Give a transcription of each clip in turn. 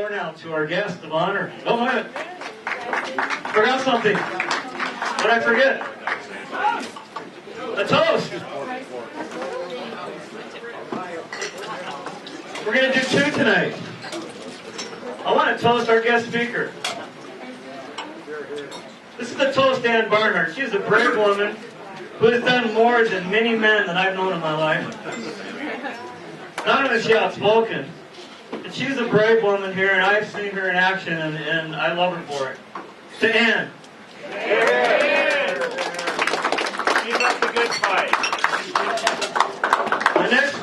floor now to our guest of honor. Go ahead. Forgot something. What did I forget? A toast. We're going to do two tonight. I want to toast our guest speaker. This is the toast Ann Barnhardt. She's a brave woman who has done more than many men that I've known in my life. Not only is she outspoken, but she's a brave woman here, and I've seen her in action, and I love her for it. To Ann. Keep up the good fight. The next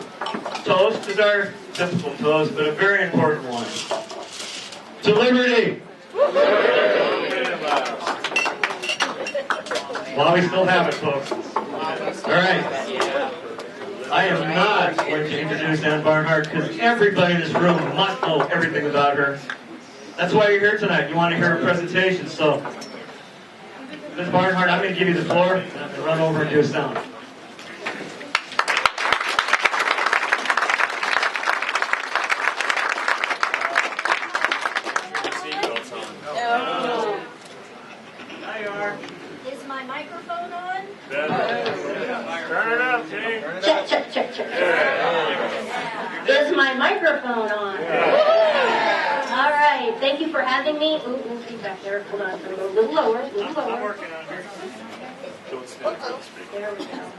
toast is our typical toast, but a very important one. To liberty. Well, we still have it, folks. All right. I am not going to introduce Ann Barnhardt because everybody in this room must know everything about her. That's why you're here tonight. You want to hear her presentation. So, Ms. Barnhardt, I'm going to give you the floor, and I'm going to run over and do a sound. I.R. Is my microphone on? Turn it up, Jane. Check, check, check, check. Is my microphone on? All right. Thank you for having me. Ooh, be back there. Hold on. A little lower. A little I'm lower. working on here. There we go.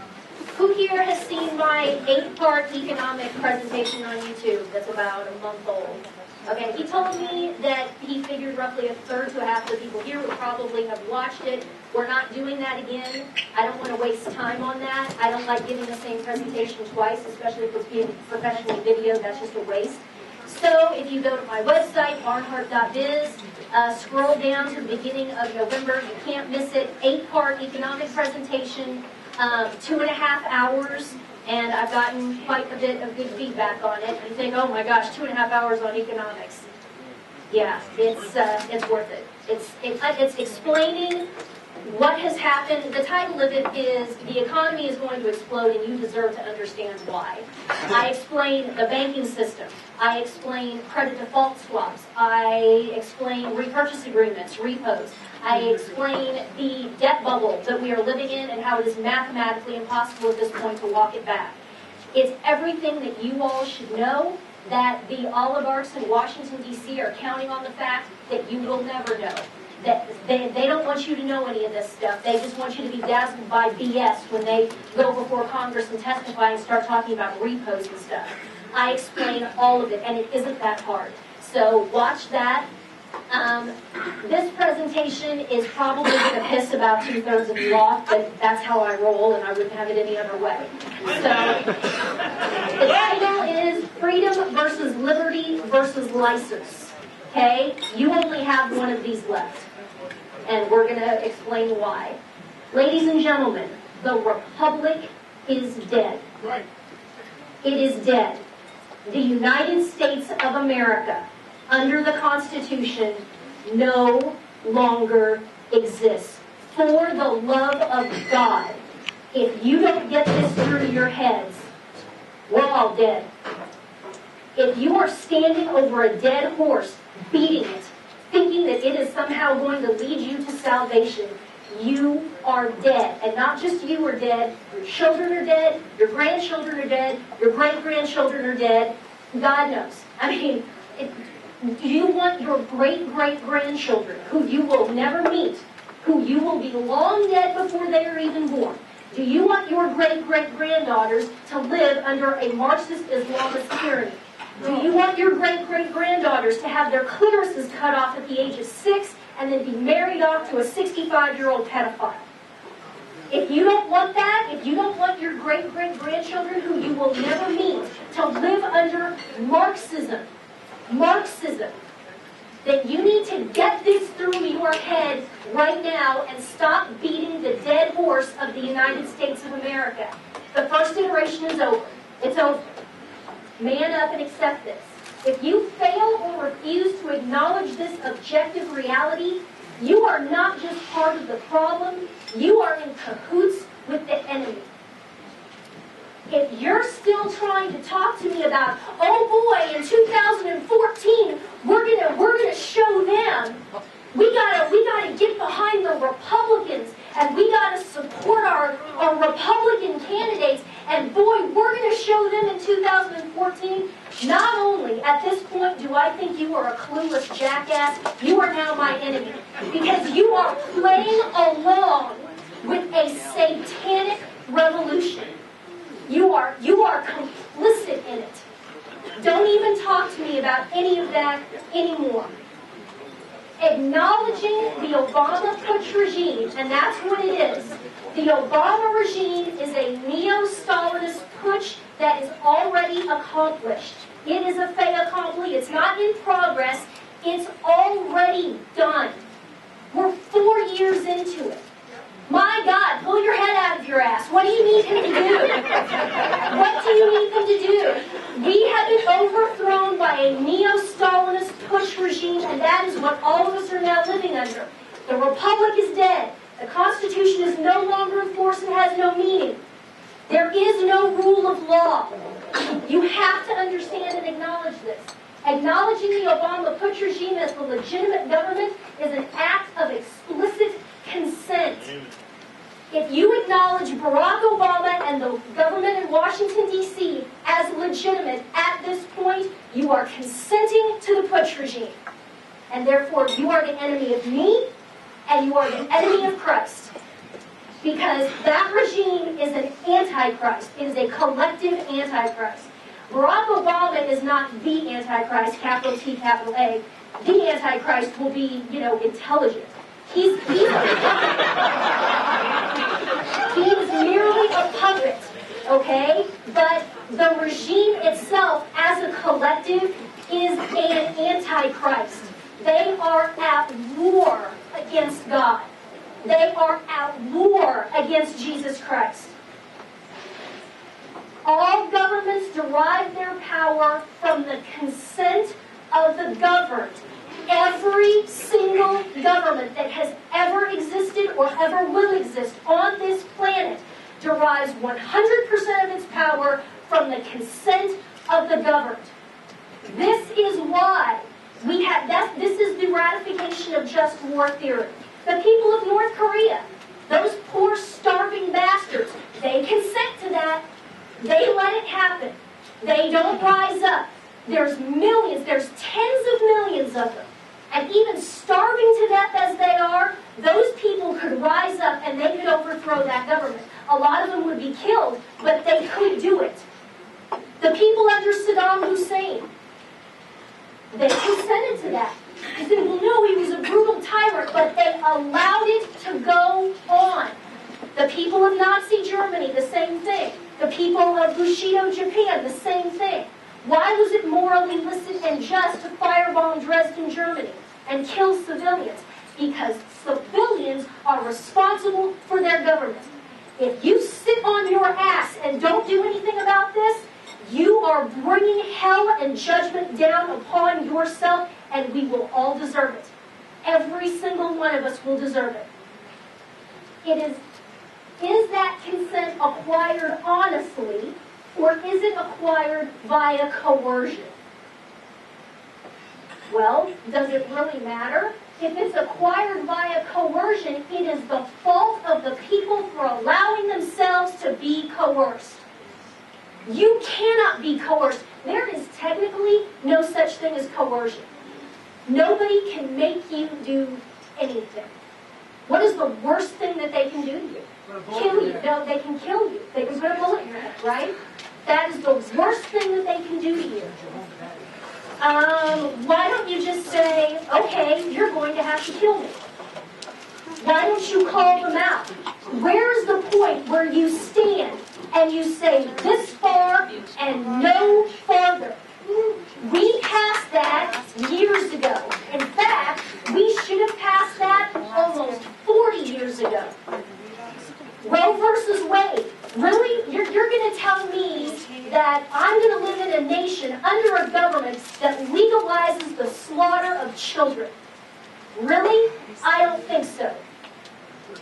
Who here has seen my 8-part economic presentation on YouTube that's about a month old? Okay, he told me that he figured roughly a third to a half of the people here would probably have watched it. We're not doing that again. I don't want to waste time on that. I don't like giving the same presentation twice, especially if it's being professionally videoed. That's just a waste. So if you go to my website, barnhardt.biz, scroll down to the beginning of November. You can't miss it. 8-part economic presentation, 2.5 hours. And I've gotten quite a bit of good feedback on it. You think, oh my gosh, 2.5 hours on economics. Yeah, it's worth it. It's explaining what has happened. The title of it is The Economy is Going to Explode and You Deserve to Understand Why. I explain the banking system. I explain credit default swaps. I explain repurchase agreements, repos. I explain the debt bubble that we are living in and how it is mathematically impossible at this point to walk it back. It's everything that you all should know, that the oligarchs in Washington, D.C. are counting on the fact that you will never know. That they don't want you to know any of this stuff. They just want you to be dazzled by BS when they go before Congress and testify and start talking about repos and stuff. I explain all of it, and it isn't that hard. So watch that. This presentation is probably going to piss about 2/3 of you off, but that's how I roll, and I wouldn't have it any other way. So the title is Freedom versus Liberty versus License. Okay? You only have one of these left, and we're going to explain why. Ladies and gentlemen, the Republic is dead. It is dead. The United States of America, under the Constitution, no longer exists. For the love of God, if you don't get this through your heads, we're all dead. If you are standing over a dead horse, beating it, thinking that it is somehow going to lead you to salvation, you are dead. And not just you are dead, your children are dead, your grandchildren are dead, your great-grandchildren are dead. God knows. I mean, do you want your great-great-grandchildren, who you will never meet, who you will be long dead before they are even born, do you want your great-great-granddaughters to live under a Marxist Islamist tyranny? Do you want your great-great-granddaughters to have their clitorises cut off at the age of 6 and then be married off to a 65-year-old pedophile? If you don't want that, if you don't want your great-great-grandchildren, who you will never meet, to live under Marxism, then you need to get this through your head right now and stop beating the dead horse of the United States of America. The first iteration is over. It's over. Man up and accept this. If you fail or refuse to acknowledge this objective reality, you are not just part of the problem, you are in cahoots with the enemy. If you're still trying to talk to me about, oh boy, in 2014, we're gonna show them, we gotta get behind the Republicans, and we gotta support our Republican candidates, and boy, we're gonna show them in 2014. Not only at this point do I think you are a clueless jackass, you are now my enemy, because you are playing along with a satanic revolution. You are complicit in it. Don't even talk to me about any of that anymore. Acknowledging the Obama putsch regime, and that's what it is. The Obama regime is a neo-Stalinist putsch that is already accomplished. It is a fait accompli. It's not in progress. It's already done. We're 4 years into it. My God, pull your head out of your ass. What do you need him to do? What do you need him to do? We have been overthrown by a neo-Stalinist putsch regime, and that is what all of us are now living under. The Republic is dead. The Constitution is no longer in force and has no meaning. There is no rule of law. You have to understand and acknowledge this. Acknowledging the Obama putsch regime as the legitimate government is an act of explicit consent. If you acknowledge Barack Obama and the government in Washington, D.C. as legitimate at this point, you are consenting to the putsch regime. And therefore, you are the enemy of me, and you are the enemy of Christ. Because that regime is an antichrist. It is a collective antichrist. Barack Obama is not the antichrist, capital T, capital A. The antichrist will be, intelligent. He's merely a puppet, okay? But the regime itself, as a collective, is an antichrist. They are at war against God. They are at war against Jesus Christ. All governments derive their power from the consent of the governed. Every single government that has ever existed or ever will exist on this planet derives 100% of its power from the consent of the governed. This is why this is the ratification of just war theory. The people of North Korea, those poor starving bastards, they consent to that. They let it happen. They don't rise up. There's millions, there's tens of millions of them. And even starving to death as they are, those people could rise up and they could overthrow that government. A lot of them would be killed, but they could do it. The people under Saddam Hussein, they consented to that. They said, well, no, he was a brutal tyrant, but they allowed it to go on. The people of Nazi Germany, the same thing. The people of Bushido Japan, the same thing. Why was it morally licit and just to firebomb Dresden, Germany, and kill civilians? Because civilians are responsible for their government. If you sit on your ass and don't do anything about this, you are bringing hell and judgment down upon yourself, and we will all deserve it. Every single one of us will deserve it. Is that consent acquired honestly, or is it acquired via coercion? Well, does it really matter? If it's acquired via coercion, it is the fault of the people for allowing themselves to be coerced. You cannot be coerced. There is technically no such thing as coercion. Nobody can make you do anything. What is the worst thing that they can do to you? Kill you. No, they can kill you. They can put a bullet in your head, right? That is the worst thing that they can do to you. Why don't you just say, okay, you're going to have to kill me? Why don't you call them out? Where's the point where you stand and you say this far and no farther? We passed that years ago. In fact, we should have passed that almost 40 years ago. Roe versus Wade. Really? You're going to tell me that I'm going to live in a nation under a government that legalizes the slaughter of children? Really? I don't think so.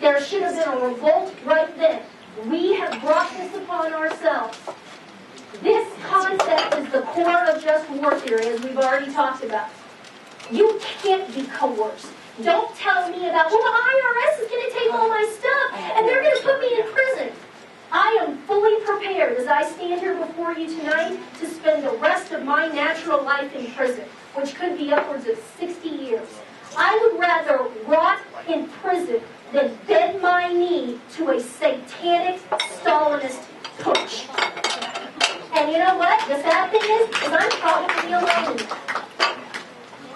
There should have been a revolt right then. We have brought this upon ourselves. core of just war theory, as we've already talked about. You can't be coerced. Don't tell me about, well, the I.R.S. is going to take all my stuff, and they're going to put me in prison. I am fully prepared, as I stand here before you tonight, to spend the rest of my natural life in prison, which could be upwards of 60 years. I would rather rot in prison than bend my knee to a satanic Stalinist push. And you know what? The sad thing is I'm probably alone in that.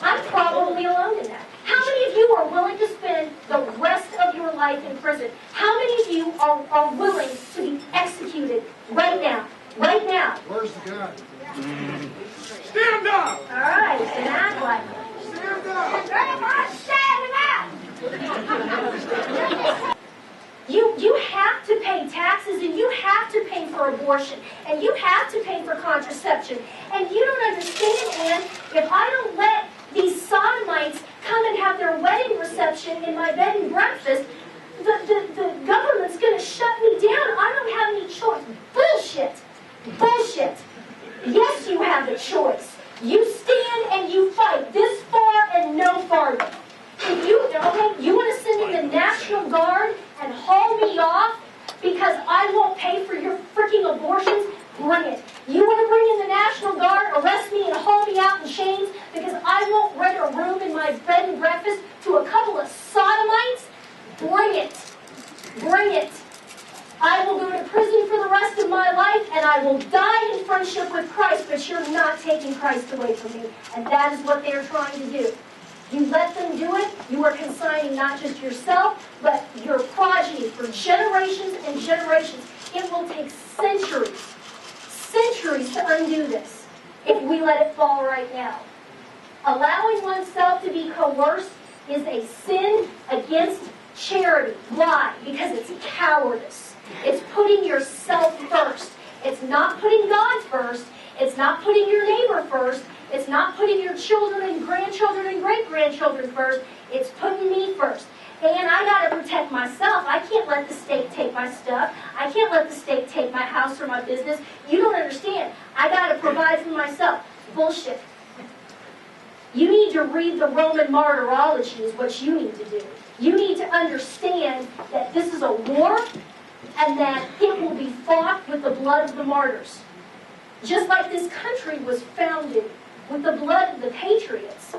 I'm probably alone in that. How many of you are willing to spend the rest of your life in prison? How many of you are willing to be executed right now? Right now. Where's the gun? Stand up! All right, and act like it. Stand up! Stand up! You have to pay taxes, and you have to pay for abortion, and you have to pay for contraception. And you don't understand, Ann, if I don't let these sodomites come and have their wedding reception in my bed and breakfast, the government's going to shut me down. I don't have any choice. Bullshit. Bullshit. Yes, you have a choice. You stand and you fight this far and no farther. If you want to send in the National Guard and haul me off because I won't pay for your freaking abortions, bring it. You want to bring in the National Guard, arrest me, and haul me out in chains because I won't rent a room in my bed and breakfast to a couple of sodomites? Bring it. Bring it. I will go to prison for the rest of my life, and I will die in friendship with Christ, but you're not taking Christ away from me. And that is what they are trying to do. You let them do it, you are consigning not just yourself, but your progeny for generations and generations. It will take centuries to undo this if we let it fall right now. Allowing oneself to be coerced is a sin against charity. Why? Because it's cowardice. It's putting yourself first. It's not putting God first. It's not putting your neighbor first. It's not putting your children and grandchildren and great-grandchildren first. It's putting me first. And I got to protect myself. I can't let the state take my stuff. I can't let the state take my house or my business. You don't understand. I got to provide for myself. Bullshit. You need to read the Roman martyrology is what you need to do. You need to understand that this is a war and that it will be fought with the blood of the martyrs. Just like this country was founded with the blood of the patriots,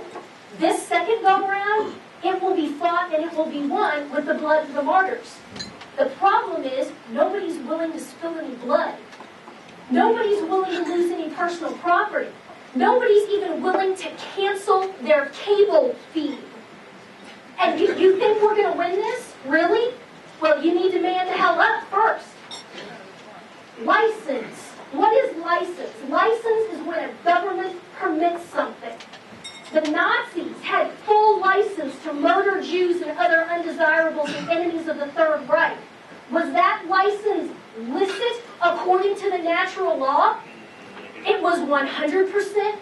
this second go-around, it will be fought and it will be won with the blood of the martyrs. The problem is nobody's willing to spill any blood. Nobody's willing to lose any personal property. Nobody's even willing to cancel their cable feed. And you think we're going to win this? Really? Well, you need to man the hell up first. License. What is license? License is when a government permits something. The Nazis had full license to murder Jews and other undesirables and enemies of the Third Reich. Was that license licit according to the natural law? It was 100%.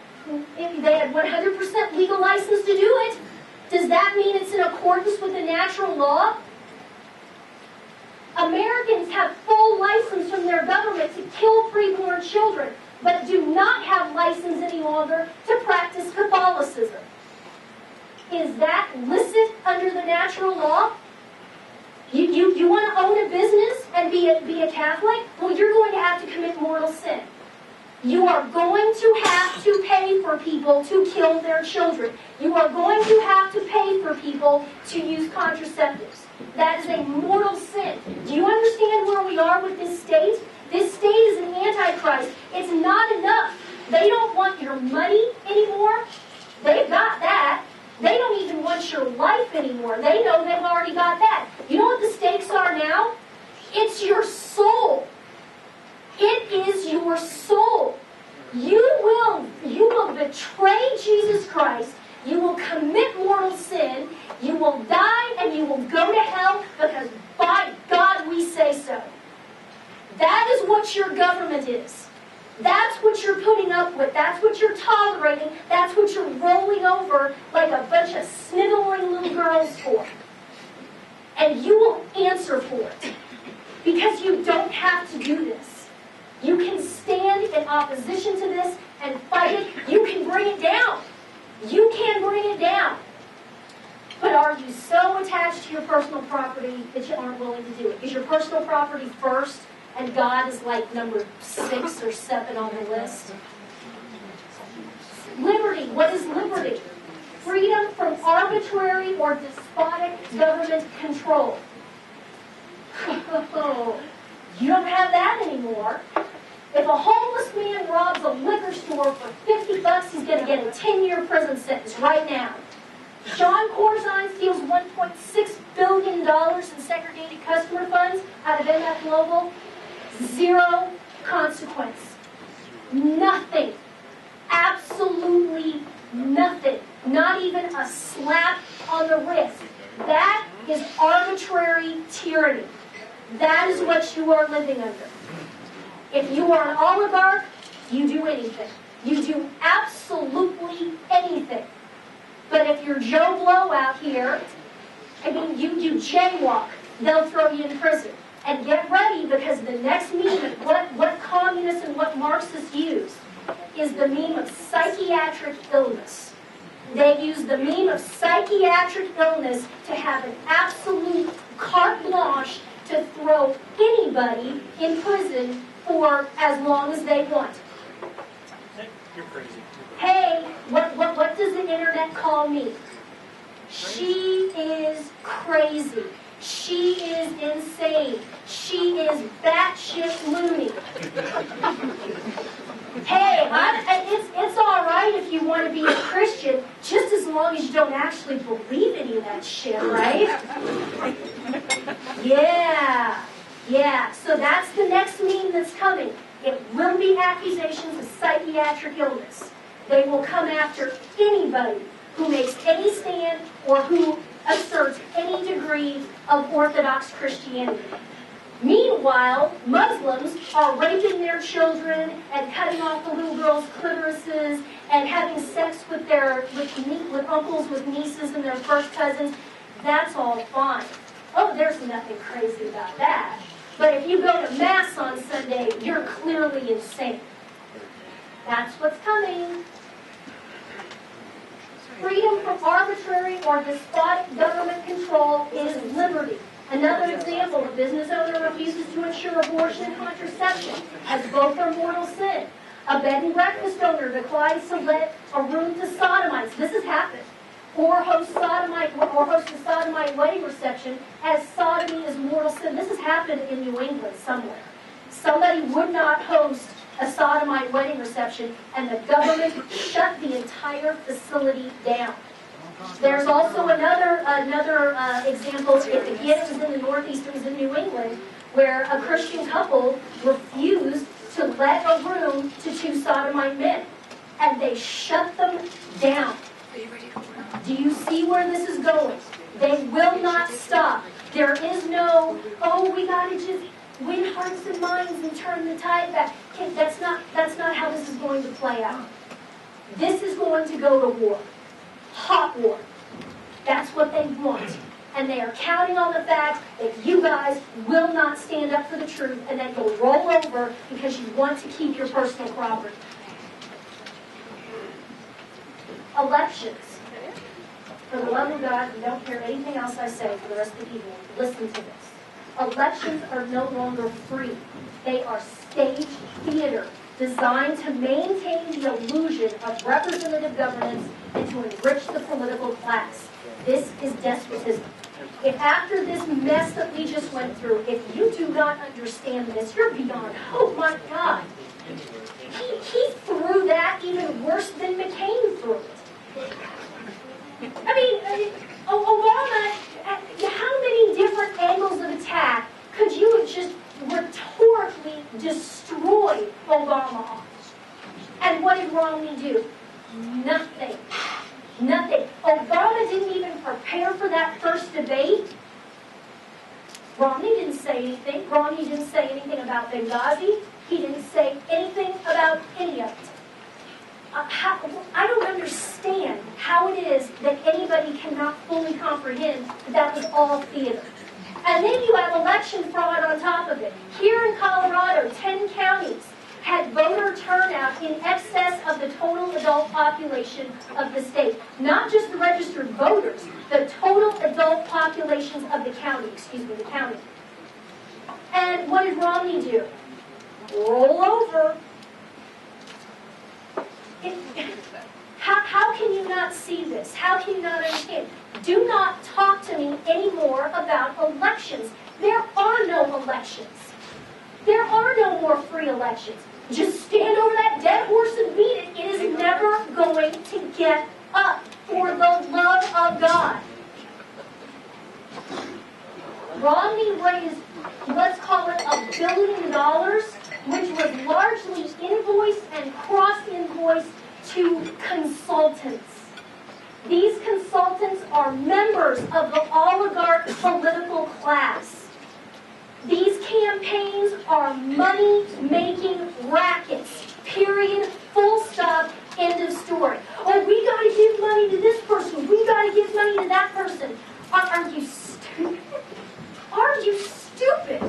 They had 100% legal license to do it. Does that mean it's in accordance with the natural law? Americans have full license from their government to kill preborn children, but do not have license any longer to practice Catholicism. Is that licit under the natural law? You want to own a business and be a Catholic? Well, you're going to have to commit mortal sin. You are going to have to pay for people to kill their children. You are going to have to pay for people to use contraceptives. That is a mortal sin. Do you understand where we are with this state? This state is an antichrist. It's not enough. They don't want your money anymore. They've got that. They don't even want your life anymore. They know they've already got that. You know what the stakes are now? It's your soul. It is your soul. You will betray Jesus Christ. You will commit mortal sin. You will die and you will go to hell because by God we say so. That is what your government is. That's what you're putting up with. That's what you're tolerating. That's what you're rolling over like a bunch of sniveling little girls for. And you will answer for it. Because you don't have to do this. You can stand in opposition to this and fight it, you can bring it down. You can bring it down. But are you so attached to your personal property that you aren't willing to do it? Is your personal property first and God is like number 6 or 7 on the list? Liberty. What is liberty? Freedom from arbitrary or despotic government control. You don't have that anymore. If a homeless man robs a liquor store for $50, he's going to get a 10-year prison sentence right now. Sean Corzine steals $1.6 billion in segregated customer funds out of MF Global. 0 consequence. Nothing. Absolutely nothing. Not even a slap on the wrist. That is arbitrary tyranny. That is what you are living under. If you are an oligarch, you do anything. You do absolutely anything. But if you're Joe Blow out here, I mean, you jaywalk, they'll throw you in prison. And get ready, because the next meme, what communists and what Marxists use, is the meme of psychiatric illness. They use the meme of psychiatric illness to have an absolute carte blanche to throw anybody in prison for as long as they want. You're crazy. Hey, what does the internet call me? She is crazy. She is insane. She is batshit loony. Hey, it's all right if you want to be a Christian, just as long as you don't actually believe any of that shit, right? Yeah. So that's the next meme that's coming. It will be accusations of psychiatric illness. They will come after anybody who makes any stand or who asserts any degree of Orthodox Christianity. Meanwhile, Muslims are raping their children and cutting off the little girls' clitorises and having sex with uncles, with nieces, and their first cousins. That's all fine. Oh, there's nothing crazy about that. But if you go to Mass on Sunday, you're clearly insane. That's what's coming. Freedom from arbitrary or despotic government control is liberty. Another example, a business owner refuses to insure abortion and contraception, as both are mortal sin. A bed and breakfast owner declines to let a room to sodomites. This has happened. Or host a sodomite wedding reception, as sodomy is mortal sin. This has happened in New England somewhere. Somebody would not host a sodomite wedding reception, and the government shut the entire facility down. There's also another example, again it was in the Northeast, it was in New England, where a Christian couple refused to let a room to 2 sodomite men, and they shut them down. Do you see where this is going? They will not stop. There is no, we got to just win hearts and minds and turn the tide back. That's not how this is going to play out. This is going to go to war. Hot war. That's what they want. And they are counting on the fact that you guys will not stand up for the truth and that you'll roll over because you want to keep your personal property. Elections. For the love of God, you don't hear anything else I say for the rest of the evening. Listen to this. Elections are no longer free. They are staged theater designed to maintain the illusion of representative governance and to enrich the political class. This is despotism. If after this mess that we just went through, if you do not understand this, you're beyond hope. My God. He threw that even worse than McCain threw it. I mean, Obama, how many different angles of attack could you have just rhetorically destroyed Obama on? And what did Romney do? Nothing. Nothing. Obama didn't even prepare for that first debate. Romney didn't say anything. Romney didn't say anything about Benghazi. He didn't say anything about any of it. I don't understand how it is that anybody cannot fully comprehend that was all theater. And then you have election fraud on top of it. Here in Colorado, 10 counties had voter turnout total adult population of the state. Not just the registered voters, the total adult populations of the county, the county. And what did Romney do? Roll over. How can you not see this? How can you not understand? Do not talk to me anymore about elections. There are no elections. There are no more free elections. Just stand over that dead horse and beat it. It is never going to get up, for the love of God. Romney raised, let's call it $1 billion, which was largely invoiced and cross-invoiced to consultants. These consultants are members of the oligarch political class. These campaigns are money-making rackets. Period. Full stop. End of story. Oh, we got to give money to this person. We got to give money to that person. Are you stupid? Are you stupid?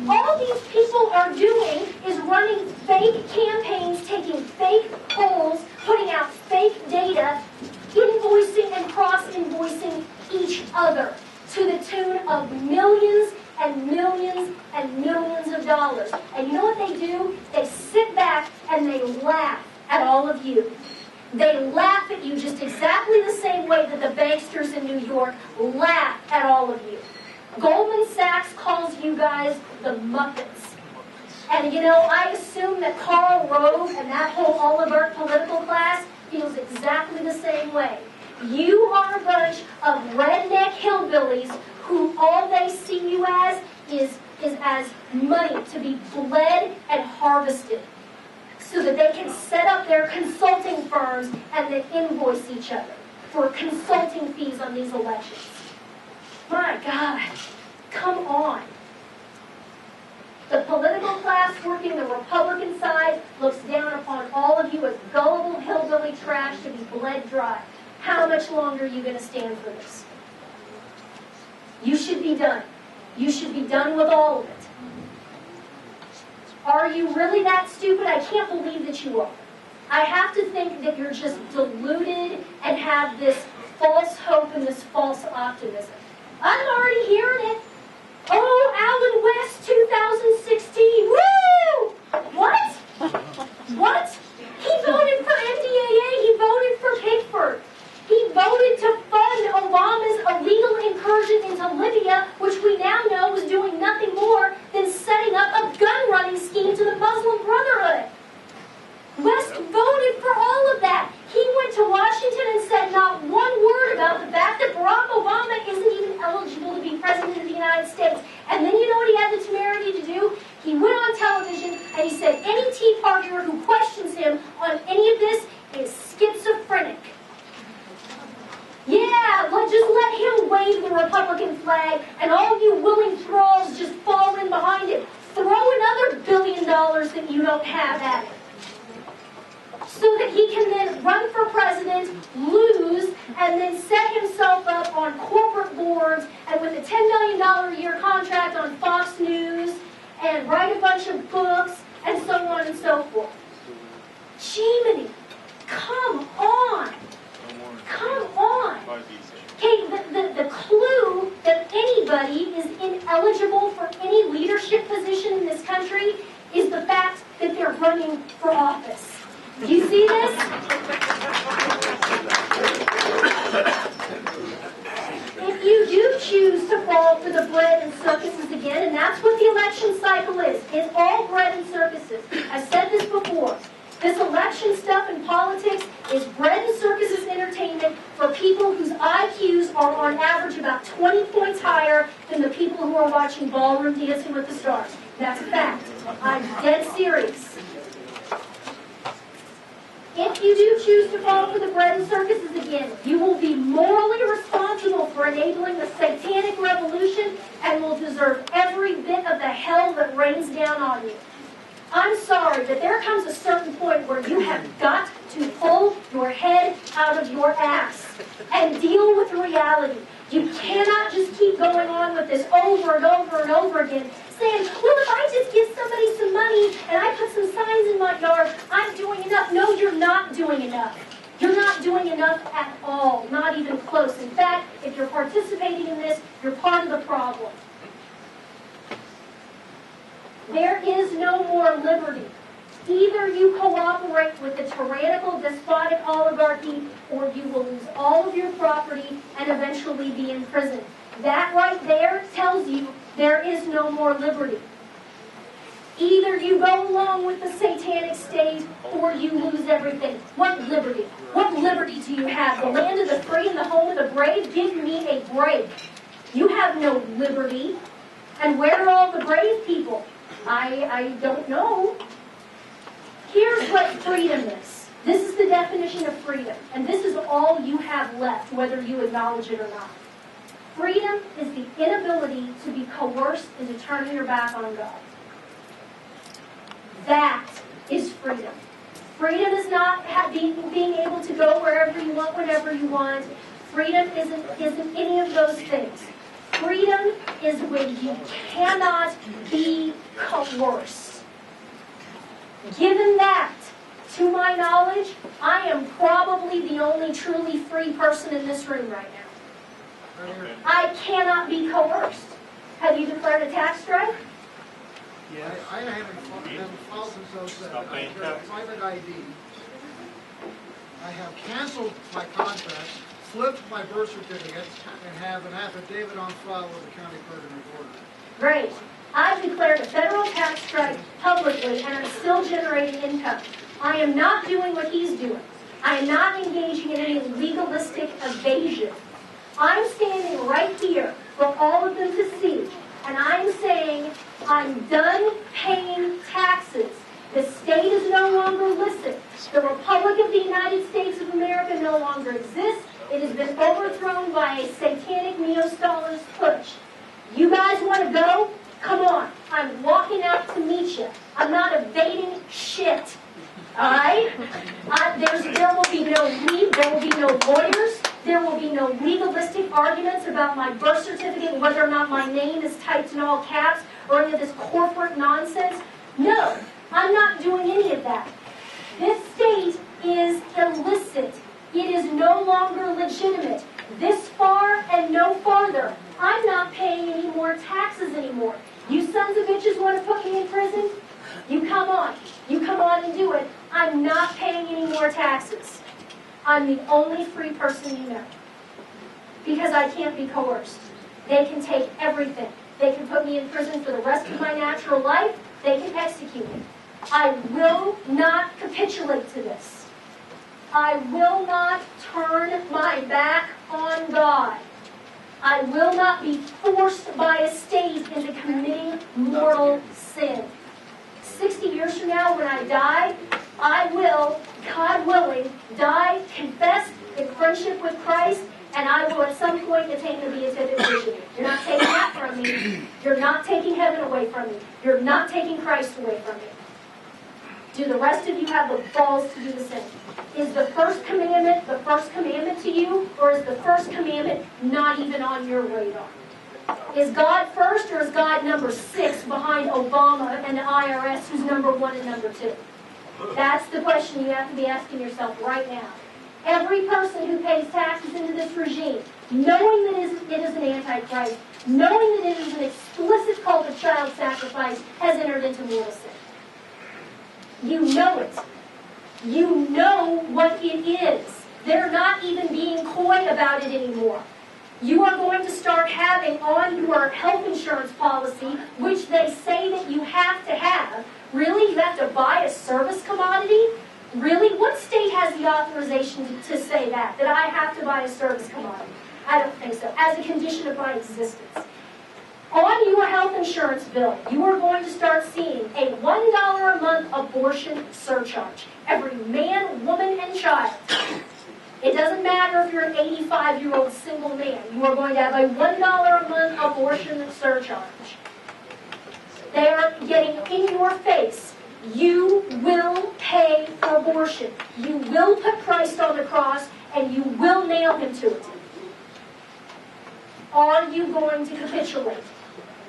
All these people are doing is running fake campaigns, taking fake polls, putting out fake data, invoicing and cross-invoicing each other to the tune of millions and millions and millions of dollars. And you know what they do? They sit back and they laugh at all of you. They laugh at you just exactly the same way that the banksters in New York laugh at all of you. Goldman Sachs calls you guys the Muppets. And you know, I assume that Karl Rove and that whole oligarch political class feels exactly the same way. You are a bunch of redneck hillbillies who all they see you as is as money to be bled and harvested so that they can set up their consulting firms and then invoice each other for consulting fees on these elections. My God, come on. The political class working the Republican side looks down upon all of you as gullible hillbilly trash to be bled dry. How much longer are you going to stand for this? You should be done. You should be done with all of it. Are you really that stupid? I can't believe that you are. I have to think that you're just deluded and have this false hope and this false optimism. I'm already hearing it. Oh, Alan West 2016. Woo! What? What? He voted for NDAA. He voted for Pickford. He voted to fund Obama's illegal incursion into Libya, which we now know was doing nothing more than setting up a gun-running scheme to the Muslim Brotherhood. West voted for all of that. He went to Washington and said not one word about the fact that Barack Obama isn't even eligible to be president of the United States. And then you know what he had the temerity to do? He went on television and he said any Tea Partier who questions him on any of this is schizophrenic. Yeah, just let him wave the Republican flag and all you willing thralls just fall in behind it. Throw another $1 billion that you don't have at it. So that he can then run for president, lose, and then set himself up on corporate boards and with a $10 million a year contract on Fox News and write a bunch of books and so on and so forth. Jiminy, come on. Come on. Okay, the clue that anybody is ineligible for any leadership position in this country is the fact that they're running for office. Do you see this? If you do choose to fall for the bread and circuses again, and that's what the election cycle is, it's all bread and circuses. I've said this before. This election stuff in politics is bread and circuses entertainment for people whose IQs are on average about 20 points higher than the people who are watching Ballroom Dancing with the Stars. That's a fact. I'm dead serious. If you do choose to fall for the bread and circuses again, you will be morally responsible for enabling the satanic revolution and will deserve every bit of the hell that rains down on you. I'm sorry, but there comes a certain point where you have got to pull your head out of your ass and deal with reality. You cannot just keep going on with this over and over and over again, saying, well, if I just give somebody some money and I put some signs in my yard, I'm doing enough. No, you're not doing doing enough at all, not even close. In fact, if you're participating in this, you're part of the problem. There is no more liberty. Either you cooperate with the tyrannical, despotic oligarchy, or you will lose all of your property and eventually be in prison. That right there tells you there is no more liberty. Either you go along with the satanic state or you lose everything. What liberty? What liberty do you have? The land of the free and the home of the brave? Give me a break. You have no liberty. And where are all the brave people? I don't know. Here's what freedom is. This is the definition of freedom. And this is all you have left, whether you acknowledge it or not. Freedom is the inability to be coerced into turning your back on God. That is freedom. Freedom is not being able to go wherever you want, whenever you want. Freedom isn't any of those things. Freedom is when you cannot be coerced. Given that, to my knowledge, I am probably the only truly free person in this room right now. I cannot be coerced. Have you declared a tax strike? Yeah, I haven't filed since 07. I got a private ID. I have canceled my contract, flipped my birth certificate, and have an affidavit on file with the county clerk and recorder. Great. I've declared a federal tax strike publicly, and I'm still generating income. I am not doing what he's doing. I am not engaging in any legalistic evasion. I'm standing right here for all of them to see, and I'm saying I'm done paying taxes. The state is no longer listed. The Republic of the United States of America no longer exists. It has been overthrown by a satanic neo-Stalinist push. You guys want to go? Come on. I'm walking out to meet you. I'm not evading shit. All right? There will be no lawyers. There will be no legalistic arguments about my birth certificate, whether or not my name is typed in all caps, or any of this corporate nonsense. No, I'm not doing any of that. This state is illicit. It is no longer legitimate. This far and no farther. I'm not paying any more taxes anymore. You sons of bitches want to put me in prison? You come on. You come on and do it. I'm not paying any more taxes. I'm the only free person you know. Because I can't be coerced. They can take everything. They can put me in prison for the rest of my natural life. They can execute me. I will not capitulate to this. I will not turn my back on God. I will not be forced by a state into committing mortal sin. 60 years from now, when I die, I will, God willing, die, confess in friendship with Christ, and I will at some point attain the beatific vision. You're not taking that from me. You're not taking heaven away from me. You're not taking Christ away from me. Do the rest of you have the balls to do the same? Is the first commandment to you, or is the first commandment not even on your radar? Is God first, or is God number 6 behind Obama and the I.R.S., who's number 1 and number 2? That's the question you have to be asking yourself right now. Every person who pays taxes into this regime, knowing that it is an antichrist, knowing that it is an explicit cult of child sacrifice, has entered into mortal sin. You know it. You know what it is. They're not even being coy about it anymore. You are going to start having on your health insurance policy, which they say that you have to have. Really? You have to buy a service commodity? Really? What state has the authorization to say that I have to buy a service commodity? I don't think so. As a condition of my existence. On your health insurance bill, you are going to start seeing a $1 a month abortion surcharge. Every man, woman, and child. It doesn't matter if you're an 85-year-old single man. You are going to have a $1 a month abortion surcharge. They are getting in your face. You will pay for abortion. You will put Christ on the cross, and you will nail him to it. Are you going to capitulate?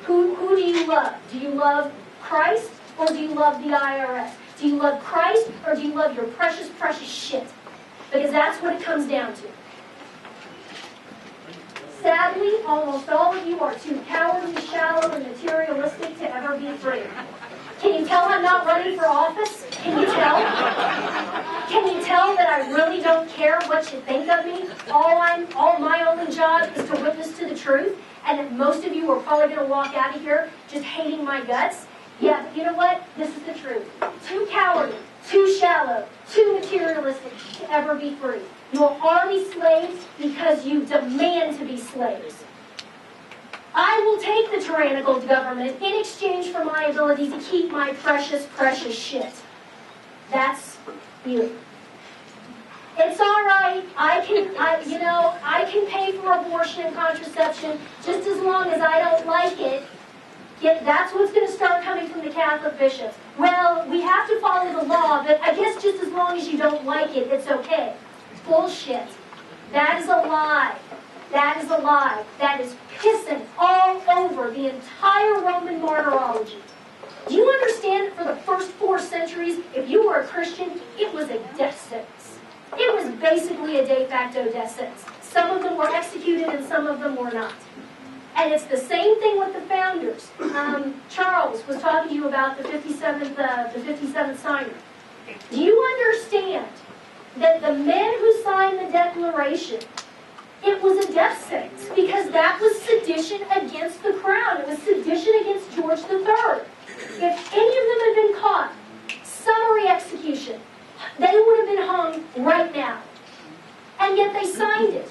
Who do you love? Do you love Christ, or do you love the I.R.S.? Do you love Christ, or do you love your precious, precious shit? because that's what it comes down to. Sadly, almost all of you are too cowardly, shallow, and materialistic to ever be free. Can you tell I'm not running for office? Can you tell? Can you tell that I really don't care what you think of me? All my only job is to witness to the truth, and that most of you are probably going to walk out of here just hating my guts. Yeah, but you know what? This is the truth. Too cowardly, too shallow, too materialistic to ever be free. You are already slaves because you demand to be slaves. I will take the tyrannical government in exchange for my ability to keep my precious, precious shit. That's you. It's all right. I can pay for abortion and contraception just as long as I don't like it. Yet that's what's going to start coming from the Catholic bishops. Well, we have to follow the law, but I guess just as long as you don't like it, it's okay. Bullshit. That is a lie. That is a lie. That is pissing all over the entire Roman martyrology. Do you understand that for the first 4 centuries, if you were a Christian, it was a death sentence. It was basically a de facto death sentence. Some of them were executed and some of them were not. And it's the same thing with the founders. Charles was talking to you about the 57th signer. Do you understand that the men who signed the Declaration, it was a death sentence because that was sedition against the crown. It was sedition against George III. If any of them had been caught, summary execution, they would have been hung right now. And yet they signed it.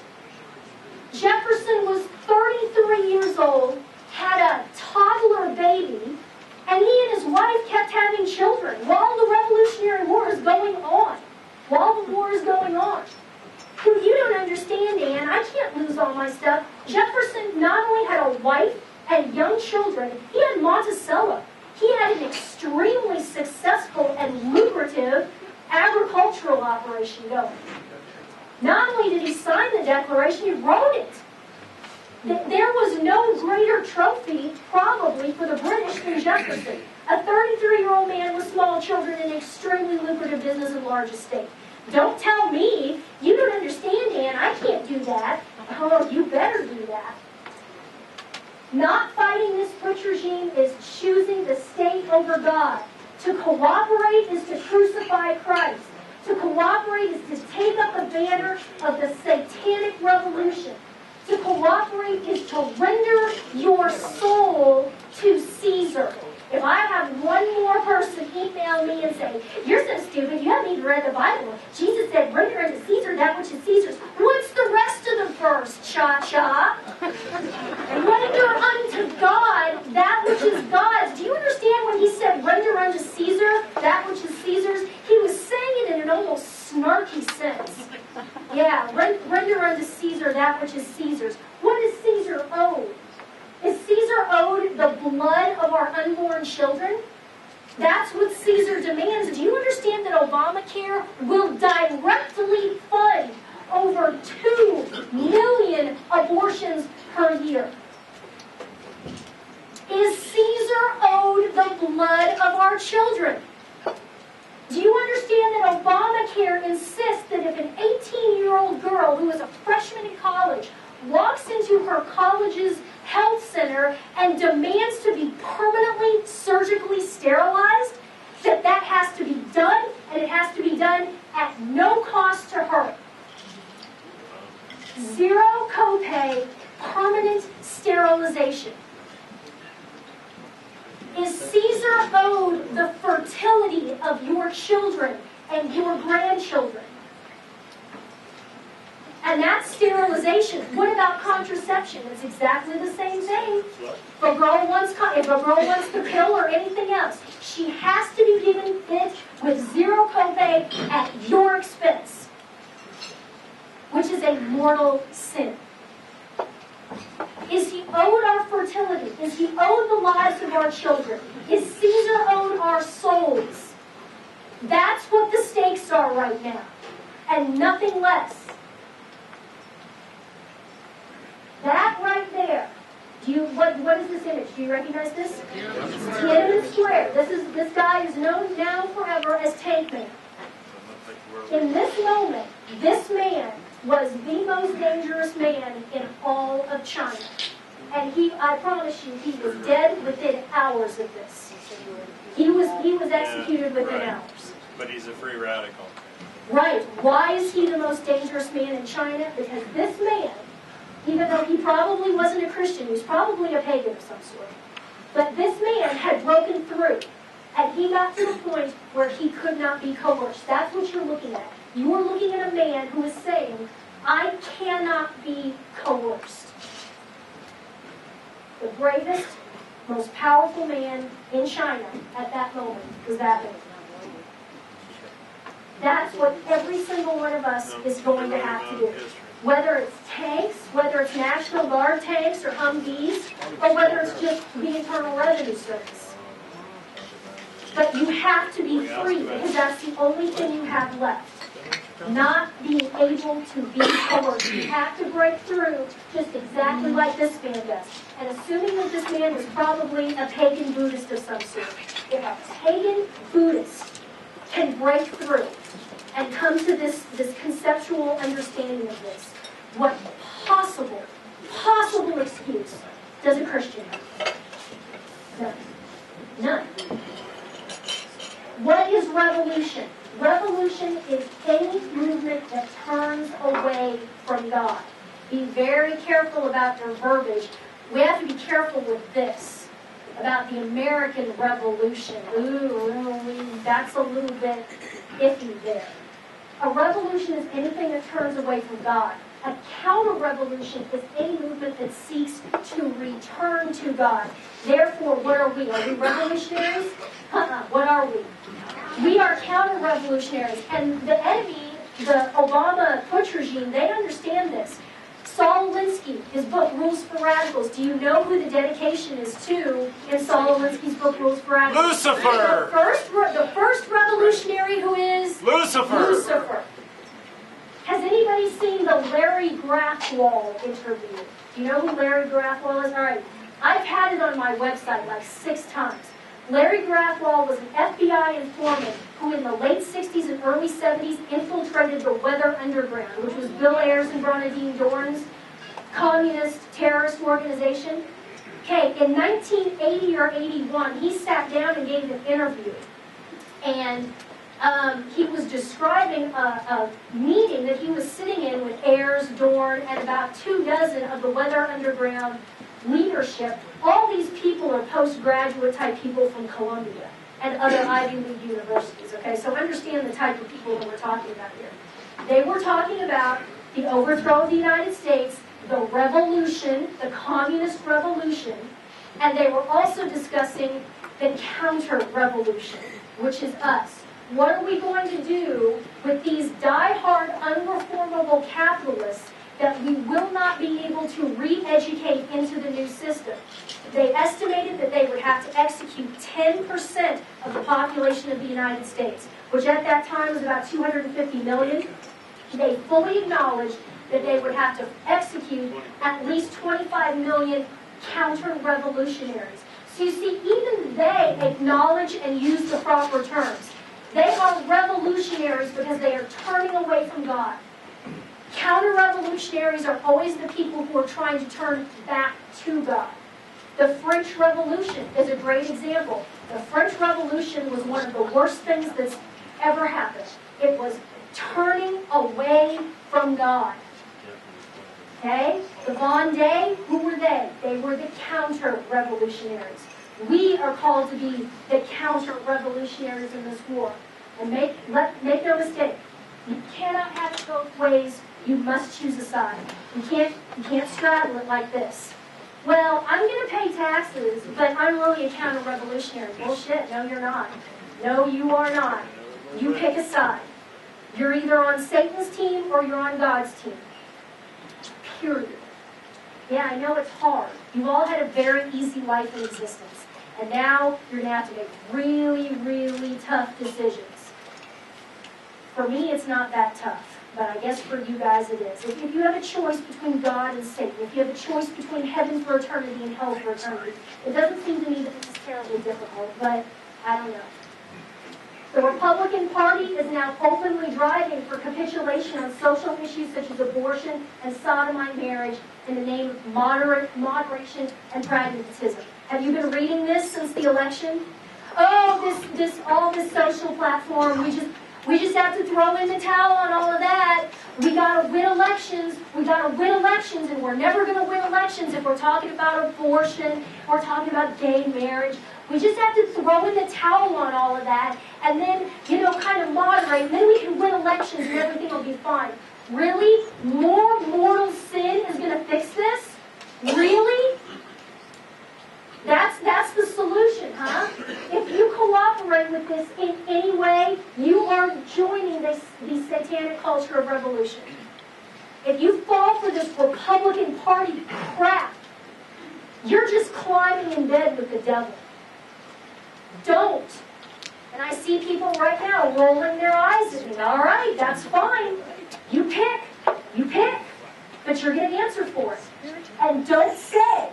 Jefferson was 33 years old, had a toddler baby, and he and his wife kept having children while the Revolutionary War is going on. While the war is going on. You don't understand, Ann. I can't lose all my stuff. Jefferson not only had a wife and young children, he had Monticello. He had an extremely successful and lucrative agricultural operation going. Not only did he sign the Declaration, he wrote it. There was no greater trophy, probably, for the British than Jefferson. A 33-year-old man with small children in an extremely lucrative business and large estate. Don't tell me. You don't understand, Ann. I can't do that. Oh, you better do that. Not fighting this Butch regime is choosing the state over God. To cooperate is to crucify Christ. To cooperate is to take up the banner of the satanic revolution. To cooperate is to render your soul to Caesar. If I have one more person email me and say, "You're so stupid, you haven't even read the Bible. Jesus said, render unto Caesar that which is Caesar's." What's the rest of the verse, cha-cha? Render unto God that which is God's. Do you understand when he said, render unto Caesar that which is Caesar's? He was saying it in an almost snarky sense. Yeah, render unto Caesar that which is Caesar's. What is Caesar owed? Is Caesar owed the blood of our unborn children? That's what Caesar demands. Do you understand that Obamacare will directly fund over 2 million abortions per year? Is Caesar owed the blood of our children? Do you understand that Obamacare insists that if an 18-year-old girl who is a freshman in college walks into her college's health center and demands to be permanently surgically sterilized, that has to be done, and it has to be done at no cost to her. 0 copay, permanent sterilization. Is Caesar owed the fertility of your children and your grandchildren? And that's sterilization. What about contraception? It's exactly the same thing. If a girl wants the pill or anything else, she has to be given it with 0 copay at your expense, which is a mortal sin. Is he owed our fertility? Is he owed the lives of our children? Is Caesar owed our souls? That's what the stakes are right now, and nothing less. That right there. What is this image? Do you recognize this? Tiananmen Square. This guy is known now forever as Tank Man. In this moment, this dangerous man in all of China. And I promise you, he was dead within hours of this. He was executed within hours. But he's a free radical. Right. Why is he the most dangerous man in China? Because this man, even though he probably wasn't a Christian, he was probably a pagan of some sort, but this man had broken through, and he got to the point where he could not be coerced. That's what you're looking at. You are looking at a man who is saying, I cannot be coerced. The bravest, most powerful man in China at that moment was that man. That's what every single one of us is going to have to do. Whether it's tanks, whether it's National Guard tanks or Humvees, or whether it's just the Internal Revenue Service. But you have to be free because that's the only thing you have left. Not being able to be coerced. You have to break through just exactly like this man does. And assuming that this man was probably a pagan Buddhist of some sort, if a pagan Buddhist can break through and come to this conceptual understanding of this, what possible excuse does a Christian have? None. None. What is revolution? Revolution is any movement that turns away from God. Be very careful about your verbiage. We have to be careful with this, about the American Revolution. Ooh, that's a little bit iffy there. A revolution is anything that turns away from God. A counter-revolution is any movement that seeks to return to God. Therefore, what are we? Are we revolutionaries? What are we? We are counter-revolutionaries. And the enemy, the Obama Putsch regime, they understand this. Saul Alinsky, his book, Rules for Radicals. Do you know who the dedication is to in Saul Alinsky's book, Rules for Radicals? Lucifer! The first revolutionary who is? Lucifer. Has anybody seen the Larry Grathwohl interview? Do you know who Larry Grathwohl is? All right. I've had it on my website like 6 times. Larry Grathwohl was an FBI informant who in the late 60s and early 70s infiltrated the Weather Underground, which was Bill Ayers and Bernardine Dohrn's communist terrorist organization. Okay, in 1980 or 81, he sat down and gave an interview. And he was describing a meeting that he was sitting in with Ayers, Dohrn, and about 24 of the Weather Underground leadership. All these people are postgraduate type people from Columbia and other Ivy League universities. Okay, so understand the type of people that we're talking about here. They were talking about the overthrow of the United States, the revolution, the communist revolution, and they were also discussing the counter-revolution, which is us. What are we going to do with these die-hard, unreformable capitalists that we will not be able to re-educate into the new system? They estimated that they would have to execute 10% of the population of the United States, which at that time was about 250 million. They fully acknowledged that they would have to execute at least 25 million counter-revolutionaries. So you see, even they acknowledge and use the proper terms. They are revolutionaries because they are turning away from God. Counter-revolutionaries are always the people who are trying to turn back to God. The French Revolution is a great example. The French Revolution was one of the worst things that's ever happened. It was turning away from God. Okay? The Vendée, who were they? They were the counter-revolutionaries. We are called to be the counter-revolutionaries in this war. And make no mistake, you cannot have it both ways. You must choose a side. You can't straddle it like this. Well, I'm going to pay taxes, but I'm really a counter-revolutionary. Bullshit. No, you're not. No, you are not. You pick a side. You're either on Satan's team or you're on God's team. Period. Yeah, I know it's hard. You've all had a very easy life in existence. And now you're going to have to make really, really tough decisions. For me, it's not that tough. But I guess for you guys it is. If you have a choice between God and Satan, if you have a choice between heaven for eternity and hell for eternity, it doesn't seem to me that this is terribly difficult, but I don't know. The Republican Party is now openly driving for capitulation on social issues such as abortion and sodomite marriage in the name of moderation and pragmatism. Have you been reading this since the election? Oh, all this social platform. We just have to throw in the towel on all of that. We gotta win elections. We gotta win elections, and we're never gonna win elections if we're talking about abortion, or talking about gay marriage. We just have to throw in the towel on all of that, and then, kind of moderate, and then we can win elections and everything will be fine. Really? More mortal sin is gonna fix this? Really? That's the solution, huh? If you cooperate with this in any way, you are joining the satanic culture of revolution. If you fall for this Republican Party crap, you're just climbing in bed with the devil. Don't. And I see people right now rolling their eyes at me. All right, that's fine. You pick. But you're going to answer for it. And don't say,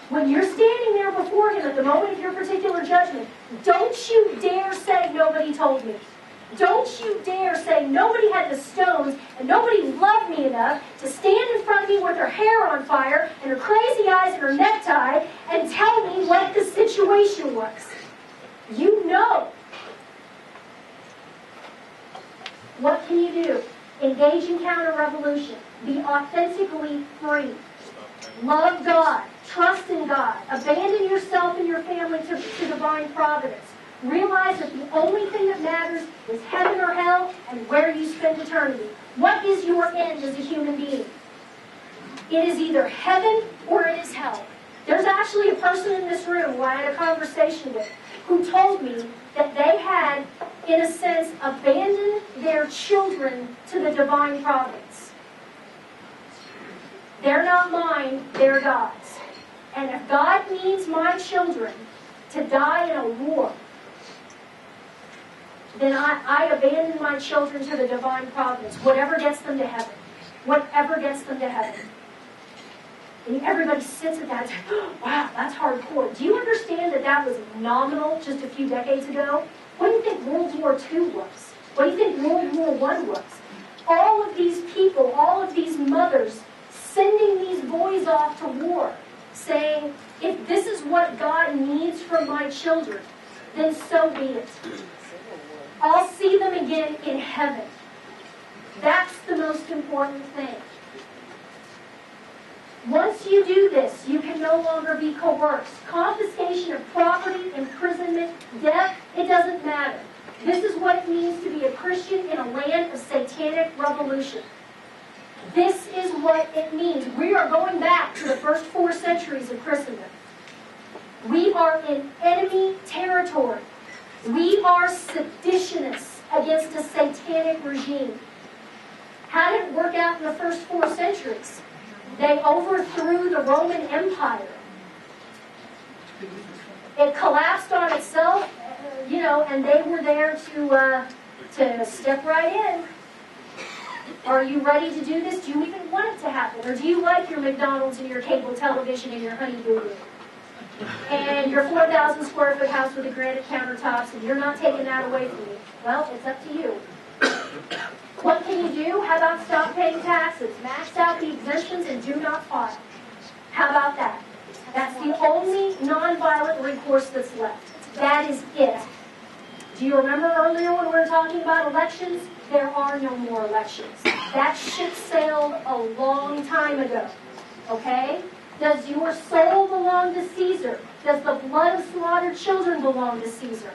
when you're standing there before him at the moment of your particular judgment, don't you dare say nobody told me. Don't you dare say nobody had the stones and nobody loved me enough to stand in front of me with her hair on fire and her crazy eyes and her necktie and tell me what the situation was. You know. What can you do? Engage in counter-revolution. Be authentically free. Love God. Trust in God. Abandon yourself and your family to divine providence. Realize that the only thing that matters is heaven or hell and where you spend eternity. What is your end as a human being? It is either heaven or it is hell. There's actually a person in this room who I had a conversation with who told me that they had, in a sense, abandoned their children to the divine providence. They're not mine, they're God's. And if God needs my children to die in a war, then I abandon my children to the divine providence, whatever gets them to heaven. Whatever gets them to heaven. And everybody sits at that and says, oh, wow, that's hardcore. Do you understand that was nominal just a few decades ago? What do you think World War II was? What do you think World War I was? All of these people, all of these mothers, sending these boys off to war, saying, if this is what God needs from my children, then so be it. I'll see them again in heaven. That's the most important thing. Once you do this, you can no longer be coerced. Confiscation of property, imprisonment, death, it doesn't matter. This is what it means to be a Christian in a land of satanic revolution. This is what it means. We are going back to the first 4 centuries of Christendom. We are in enemy territory. We are seditionists against a satanic regime. How did it work out in the first 4 centuries? They overthrew the Roman Empire. It collapsed on itself, and they were there to step right in. Are you ready to do this? Do you even want it to happen? Or do you like your McDonald's and your cable television and your Honey Boo Boo? And your 4,000 square foot house with the granite countertops, and you're not taking that away from me? Well, it's up to you. What can you do? How about stop paying taxes? Max out the exemptions and do not file. How about that? That's the only nonviolent recourse that's left. That is it. Do you remember earlier when we were talking about elections? There are no more elections. That ship sailed a long time ago. Okay? Does your soul belong to Caesar? Does the blood of slaughtered children belong to Caesar?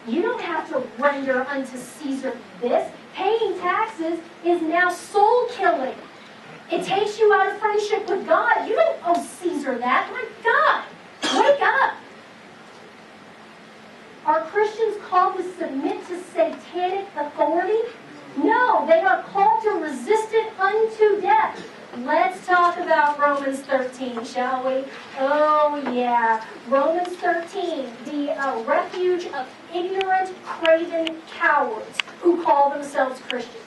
You don't have to render unto Caesar this. Paying taxes is now soul killing. It takes you out of friendship with God. You don't owe Caesar that. My God, wake up. Are Christians called to submit to satanic authority? No, they are called to resist it unto death. Let's talk about Romans 13, shall we? Oh, yeah. Romans 13, the refuge of ignorant, craven cowards who call themselves Christians.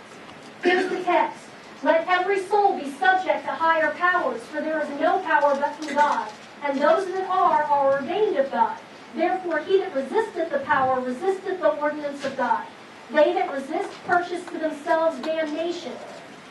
Here's the text. Let every soul be subject to higher powers, for there is no power but from God, and those that are ordained of God. Therefore, he that resisteth the power resisteth the ordinance of God. They that resist purchase to themselves damnation.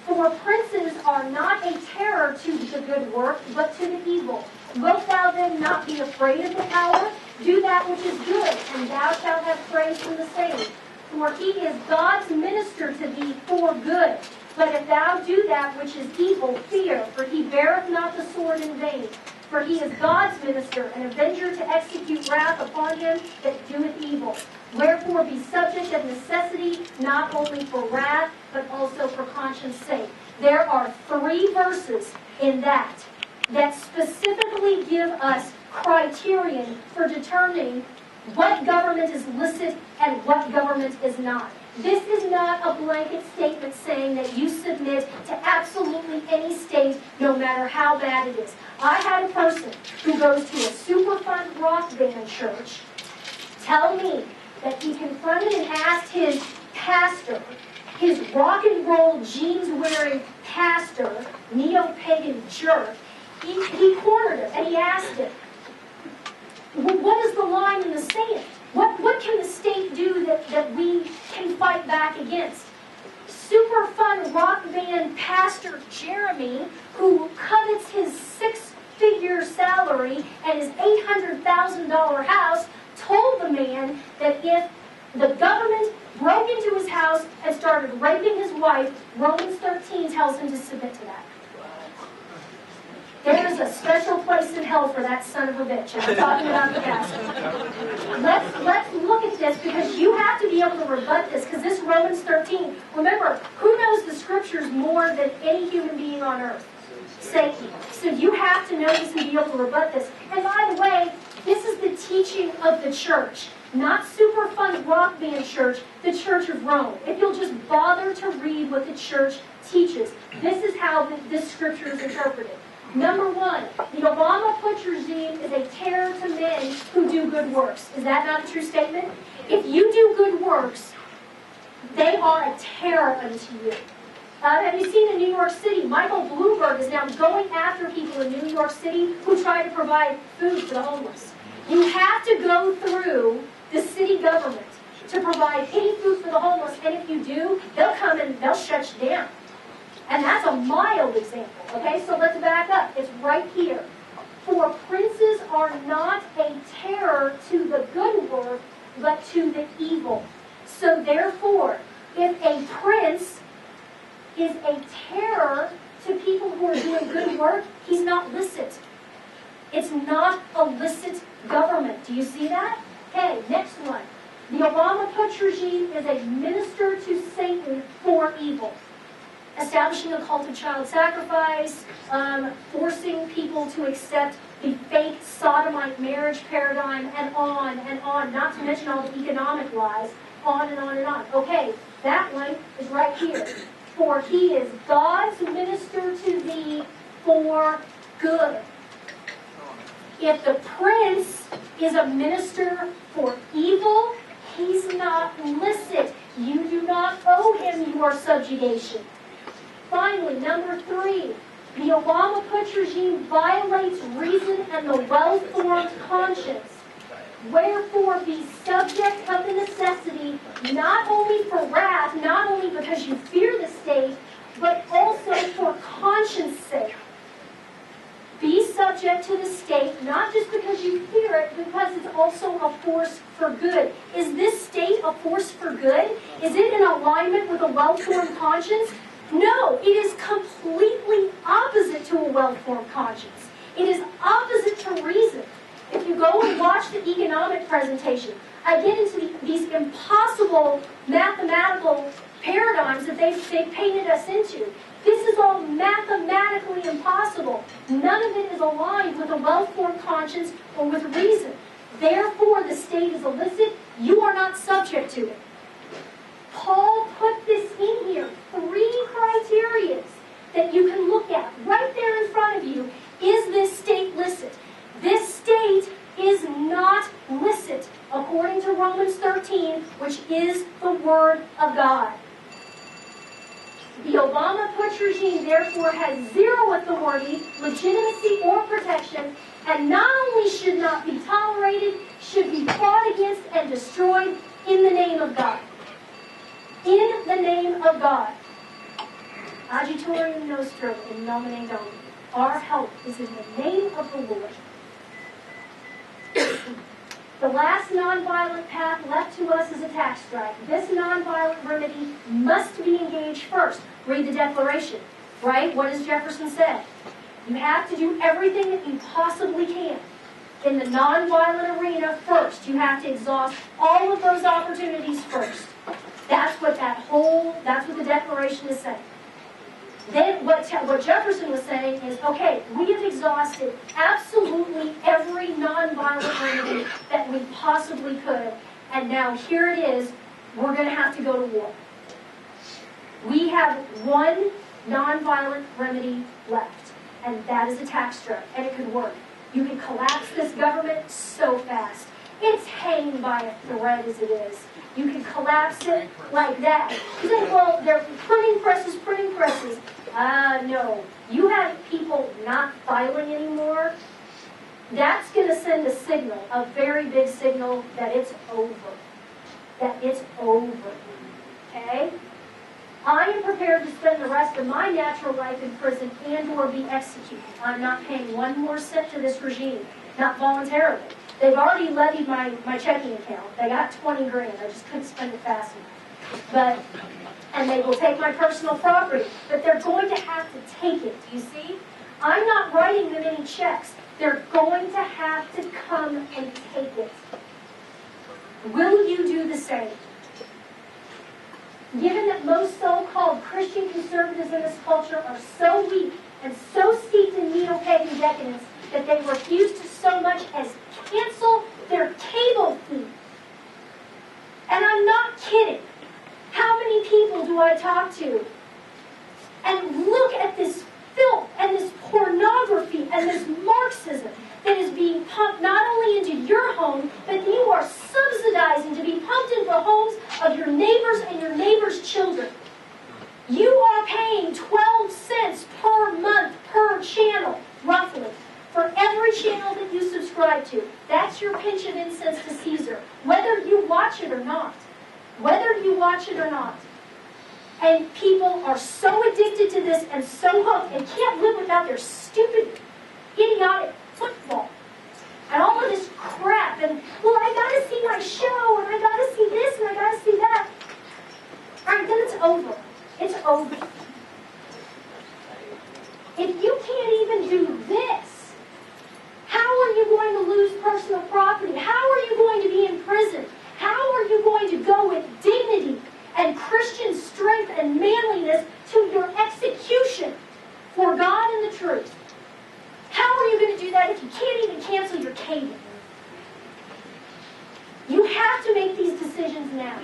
For princes are not a terror to the good work, but to the evil. Wilt thou then not be afraid of the power? Do that which is good, and thou shalt have praise from the same. For he is God's minister to thee for good. But if thou do that which is evil, fear, for he beareth not the sword in vain. For he is God's minister, an avenger to execute wrath upon him that doeth evil. Wherefore be subject of necessity, not only for wrath, but also for conscience sake. There are 3 verses in that specifically give us criterion for determining what government is licit and what government is not. This is not a blanket statement saying that you submit to absolutely any state, no matter how bad it is. I had a person who goes to a Superfund rock band church tell me that he confronted and asked his pastor, his rock and roll jeans-wearing pastor, neo-pagan jerk, he cornered him and he asked him, what is the line in the sand? What can the state do that we can fight back against? Superfund rock band pastor Jeremy, who covets his 6-figure salary and his $800,000 house, told the man that if the government broke into his house and started raping his wife, Romans 13 tells him to submit to that. There is a special place in hell for that son of a bitch. I'm talking about the pastor. Let's look at this, because you have to be able to rebut this, because this Romans 13, remember, who knows the scriptures more than any human being on earth? Satan. So you have to know this and be able to rebut this. And by the way, this is the teaching of the church, not Superfund rock band church, the Church of Rome. If you'll just bother to read what the church teaches, this is how this scripture is interpreted. Number 1, the Obama-Putsch regime is a terror to men who do good works. Is that not a true statement? If you do good works, they are a terror unto you. Have you seen in New York City, Michael Bloomberg is now going after people in New York City who try to provide food for the homeless. You have to go through the city government to provide any food for the homeless, and if you do, they'll come and they'll shut you down. And that's a mild example, okay? So let's back up. It's right here. For princes are not a terror to the good work, but to the evil. So therefore, if a prince is a terror to people who are doing good work, he's not licit. It's not a licit government. Do you see that? Okay, next one. The Obama-Putsch regime is a minister to Satan for evil. Establishing a cult of child sacrifice, forcing people to accept the fake sodomite marriage paradigm, and on, not to mention all the economic lies, on and on and on. Okay, that one is right here. For he is God's minister to thee for good. If the prince is a minister for evil, he's not licit. You do not owe him your subjugation. Finally, number 3, the Obama-Putsch regime violates reason and the well-formed conscience. Wherefore be subject of the necessity, not only for wrath, not only because you fear the state, but also for conscience sake. Be subject to the state, not just because you fear it, because it's also a force for good. Is this state a force for good? Is it in alignment with a well-formed conscience? No, it is completely opposite to a well-formed conscience. It is opposite to reason. If you go and watch the economic presentation, I get into these impossible mathematical paradigms that they've painted us into. This is all mathematically impossible. None of it is aligned with a well-formed conscience or with reason. Therefore, the state is illicit. You are not subject to it. Paul put this in here. 3 criteria that you can look at right there in front of you. Is this state licit? This state is not licit, according to Romans 13, which is the Word of God. The Obama-Putsch regime, therefore, has zero authority, legitimacy, or protection, and not only should not be tolerated, should be fought against and destroyed in the name of God. In the name of God. Agitorium nostrum in nomine Domini. Our help is in the name of the Lord. The last nonviolent path left to us is a tax strike. This nonviolent remedy must be engaged first. Read the Declaration, right? What does Jefferson say? You have to do everything that you possibly can in the nonviolent arena first. You have to exhaust all of those opportunities first. That's what the Declaration is saying. Then what Jefferson was saying is, okay, we have exhausted absolutely every nonviolent remedy that we possibly could, and now here it is, we're going to have to go to war. We have one nonviolent remedy left, and that is a tax strike, and it could work. You can collapse this government so fast. It's hanging by a thread as it is. You can collapse it like that. You say, well, they're printing presses. No. You have people not filing anymore. That's going to send a signal, a very big signal, that it's over. That it's over. Okay? I am prepared to spend the rest of my natural life in prison and or be executed. I'm not paying one more cent to this regime. Not voluntarily. They've already levied my checking account. They got 20 grand. I just couldn't spend it fast enough. And they will take my personal property. But they're going to have to take it. Do you see? I'm not writing them any checks. They're going to have to come and take it. Will you do the same? Given that most so-called Christian conservatives in this culture are so weak and so steeped in neo-pagan decadence that they refuse to so much as cancel their cable fee. And I'm not kidding. How many people do I talk to? And look at this filth and this pornography and this Marxism that is being pumped not only into your home, but you are subsidizing to be pumped into the homes of your neighbors and your neighbors' children. You are paying 12 cents per month per channel, roughly, for every channel that you subscribe to. That's your pinch of incense to Caesar, whether you watch it or not. Whether you watch it or not. And people are so addicted to this and so hooked and can't live without their stupid, idiotic football. And all of this crap. And, well, I got to see my show, and I got to see this, and I got to see that. All right, then it's over. It's over. If you can't even do this, how are you going to lose personal property? How are you going to be in prison? How are you going to go with dignity and Christian strength and manliness to your execution for God and the truth? How are you going to do that if you can't even cancel your cable? You have to make these decisions now.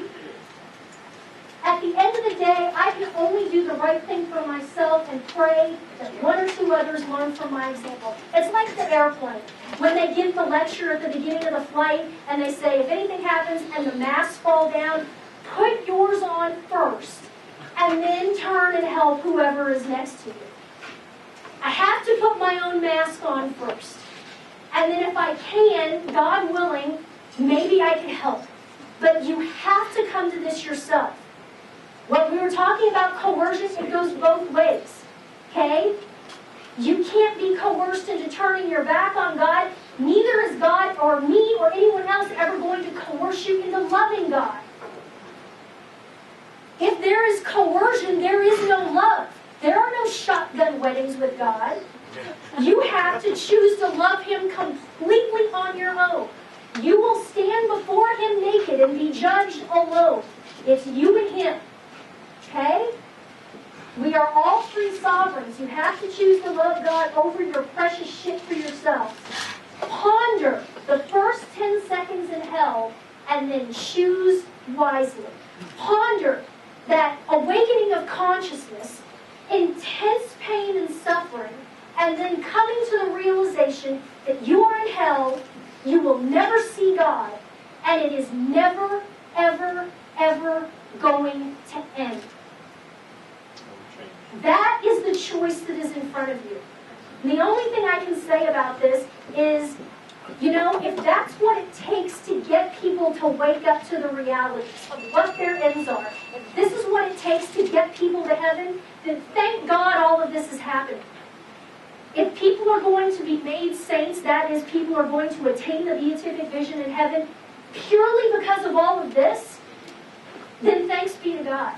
At the end of the day, I can only do the right thing for myself and pray that one or two others learn from my example. It's like the airplane. When they give the lecture at the beginning of the flight and they say, if anything happens and the masks fall down, put yours on first and then turn and help whoever is next to you. I have to put my own mask on first. And then if I can, God willing, maybe I can help. But you have to come to this yourself. When we were talking about coercion, it goes both ways. Okay? You can't be coerced into turning your back on God. Neither is God or me or anyone else ever going to coerce you into loving God. If there is coercion, there is no love. There are no shotgun weddings with God. You have to choose to love Him completely on your own. You will stand before Him naked and be judged alone. It's you and Him. Okay? We are all three sovereigns. You have to choose to love God over your precious shit for yourself. Ponder the first 10 seconds in hell and then choose wisely. Ponder that awakening of consciousness, intense pain and suffering, and then coming to the realization that you are in hell, you will never see God, and it is never, ever, ever going to end. That is the choice that is in front of you. And the only thing I can say about this is, you know, if that's what it takes to get people to wake up to the realities of what their ends are, if this is what it takes to get people to heaven, then thank God all of this is happening. If people are going to be made saints, that is, people are going to attain the beatific vision in heaven purely because of all of this, then thanks be to God.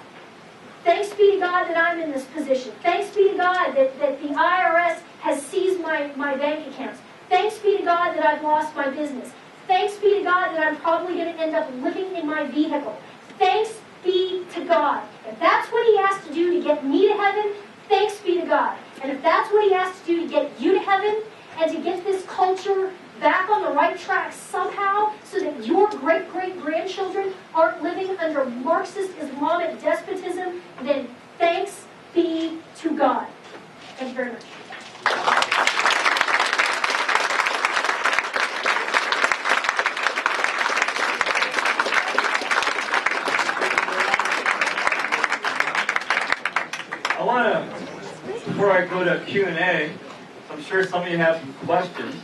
Thanks be to God that I'm in this position. Thanks be to God that the I.R.S. has seized my bank accounts. Thanks be to God that I've lost my business. Thanks be to God that I'm probably going to end up living in my vehicle. Thanks be to God. If that's what He has to do to get me to heaven, thanks be to God. And if that's what He has to do to get you to heaven and to get this culture back on the right track somehow so that your great-great-grandchildren aren't living under Marxist Islamic despotism, then thanks be to God. Thank you very much. I want to, before I go to Q&A, I'm sure some of you have some questions.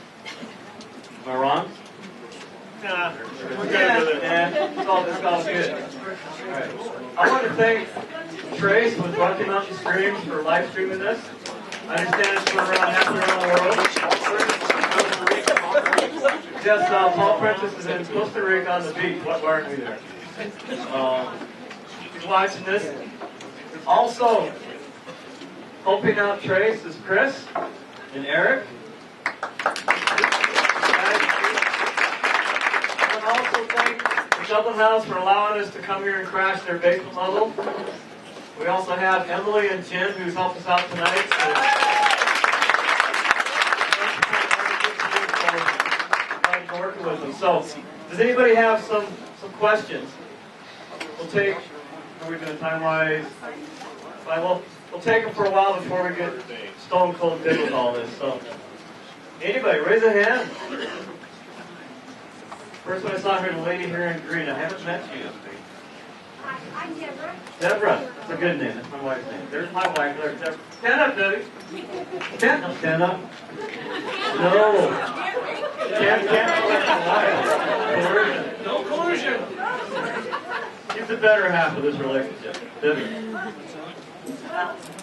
Am I wrong? Nah, we're good with it. It's all good. All right. I want to thank Trace with Rocky Mountain Streams for live streaming this. I understand it's going around halfway around the world. Yes, Paul Prentice is in Costa Rica on the beach. Why aren't we there? He's watching this. Also, helping out Trace is Chris and Eric. Also thank the Dublin House for allowing us to come here and crash their basement level. We also have Emily and Jen who's helped us out tonight. So, working with them. So, does anybody have some questions? We'll take. Are we doing time-wise? Well, we'll take them for a while before we get stone cold dead with all this. So, anybody, raise a hand. First one I saw here, the lady here in green. I haven't met you. Hi, I'm Deborah. Deborah. It's a good name. That's my wife's name. There's my wife. There's Deborah. Stand up, Debbie. Stand up. No. Can't no collusion. She's the better half of this relationship. Debbie.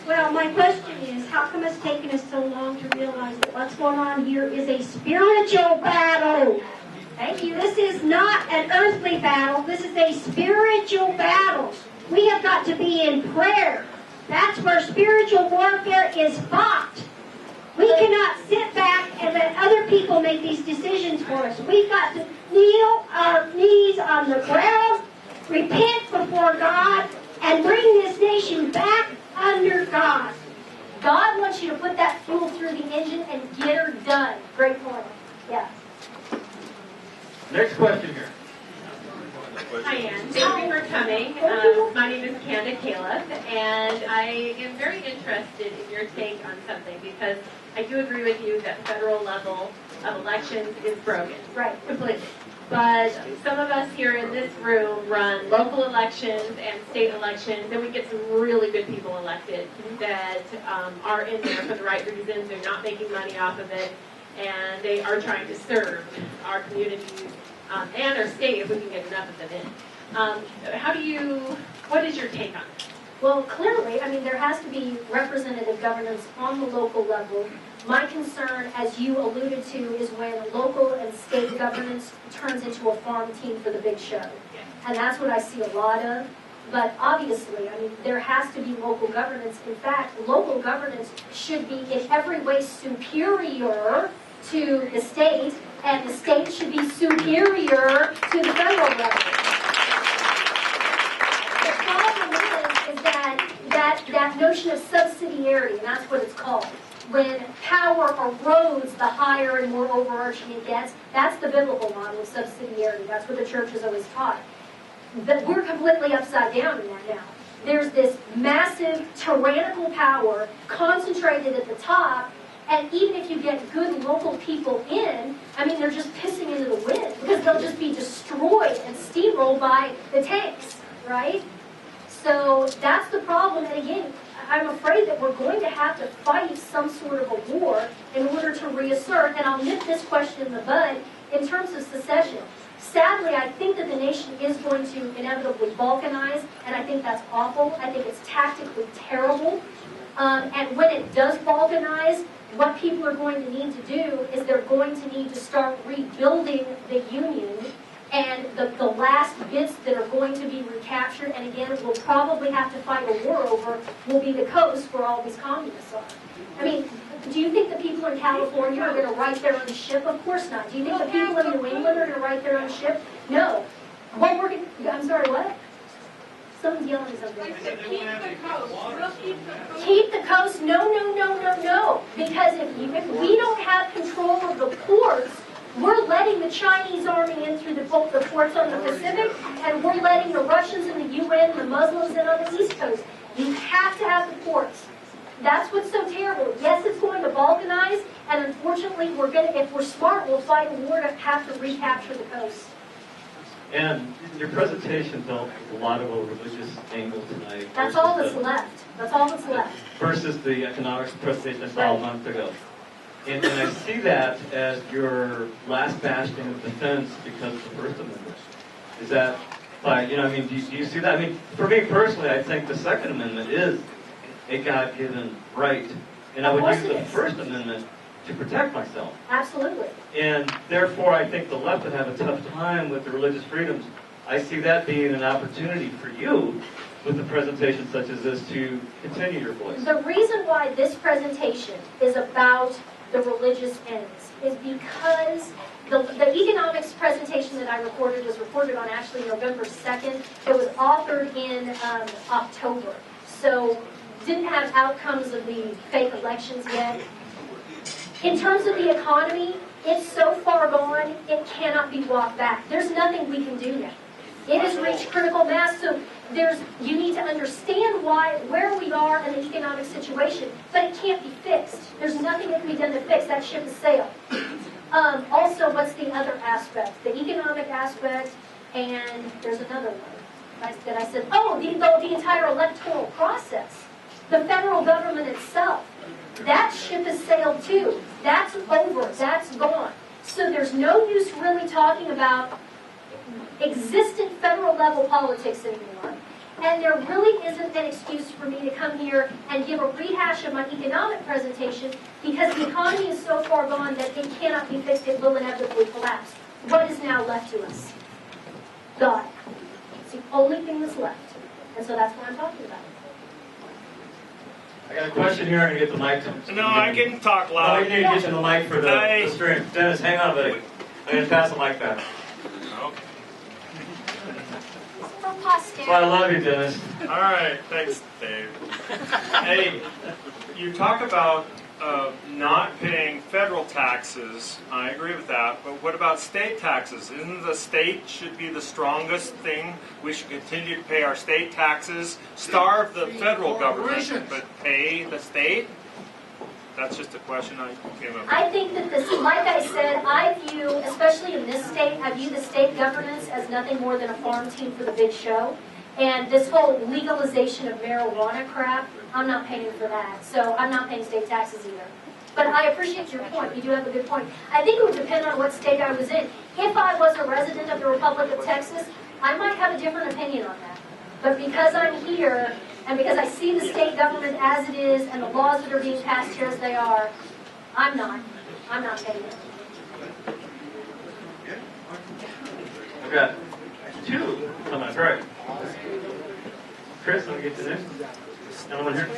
Well, my question is, how come it's taken us so long to realize that what's going on here is a spiritual battle? Thank you. This is not an earthly battle. This is a spiritual battle. We have got to be in prayer. That's where spiritual warfare is fought. We cannot sit back and let other people make these decisions for us. We've got to kneel our knees on the ground, repent before God, and bring this nation back under God. God wants you to put that fuel through the engine and get her done. Great point. Yeah. Next question here. Hi, Ann. Thank you for coming. My name is Kanda Caleb, and I am very interested in your take on something because I do agree with you that federal level of elections is broken. Right. Completely. But some of us here in this room run local elections and state elections, and we get some really good people elected that are in there for the right reasons. They're not making money off of it, and they are trying to serve our communities and our state if we can get enough of them in. What is your take on it? Well, clearly, I mean, there has to be representative governance on the local level. My concern, as you alluded to, is when local and state governance turns into a farm team for the big show. And that's what I see a lot of. But obviously, I mean, there has to be local governance. In fact, local governance should be in every way superior to the state, and the state should be superior to the federal government. The problem is that notion of subsidiarity, and that's what it's called. When power erodes, the higher and more overarching it gets. That's the biblical model of subsidiarity. That's what the church has always taught. But we're completely upside down in that now. There's this massive tyrannical power concentrated at the top, and even if you get good local people in, I mean, they're just pissing into the wind because they'll just be destroyed and steamrolled by the tanks, right? So that's the problem. And again, I'm afraid that we're going to have to fight some sort of a war in order to reassert, and I'll nip this question in the bud, in terms of secession. Sadly, I think that the nation is going to inevitably balkanize, and I think that's awful. I think it's tactically terrible. And when it does balkanize, what people are going to need to do is they're going to need to start rebuilding the Union, and the last bits that are going to be recaptured, and again, we'll probably have to fight a war over, will be the coast where all these communists are. I mean, do you think the people in California are going to write their own ship? Of course not. Do you think the people in New England are going to write their own ship? No. What we're going to, I'm sorry, what? Someone's yelling something. Keep the coast? No, no, no, no, no. Because if we don't have control of the ports, we're letting the Chinese army in through the ports on the Pacific, and we're letting the Russians and the UN and the Muslims in on the East Coast. You have to have the ports. That's what's so terrible. Yes, it's going to balkanize, and unfortunately, if we're smart, we'll fight a war to have to recapture the coast. And your presentation dealt with a lot of a religious angle tonight. That's all that's left. That's all that's left. Versus the economics presentation I saw a month ago. And I see that as your last bastion of defense because of the First Amendment. Is that, do you see that? I mean, for me personally, I think the Second Amendment is a God-given right. And I would use the First Amendment to protect myself. Absolutely. And therefore, I think the left would have a tough time with the religious freedoms. I see that being an opportunity for you with a presentation such as this to continue your voice. The reason why this presentation is about the religious ends is because the economics presentation that I recorded was recorded on actually November 2nd. It was authored in October. So didn't have outcomes of the fake elections yet. In terms of the economy, it's so far gone, it cannot be walked back. There's nothing we can do now. It has reached critical mass, so you need to understand where we are in the economic situation, but it can't be fixed. There's nothing that can be done to fix. That ship has sailed. Also, what's the other aspect? The economic aspect, and there's another one that I said, the entire electoral process. The federal government itself. That ship has sailed too. That's over. That's gone. So there's no use really talking about existent federal level politics anymore. And there really isn't an excuse for me to come here and give a rehash of my economic presentation because the economy is so far gone that it cannot be fixed. It will inevitably collapse. What is now left to us? God. It's the only thing that's left. And so that's what I'm talking about. I got a question here. I'm going to get the mic. No, I can talk Oh, loud. we need to get you the mic for the stream. Dennis, hang on, buddy. I'm going to pass the mic back. Okay. That's why I love you, Dennis. All right, thanks, Dave. Hey, you talk about not paying federal taxes. I agree with that. But what about state taxes? Isn't the state should be the strongest thing? We should continue to pay our state taxes, starve the federal government, but pay the state? That's just a question I came up with. I think that this, like I said, I view, especially in this state, I view the state governance as nothing more than a farm team for the big show. And this whole legalization of marijuana crap, I'm not paying for that. So I'm not paying state taxes either. But I appreciate your point. You do have a good point. I think it would depend on what state I was in. If I was a resident of the Republic of Texas, I might have a different opinion on that. But because I'm here, and because I see the state government as it is, and the laws that are being passed here as they are, I'm not paying it. I've got two coming up. Right. Chris, let me get to this. Gentleman here.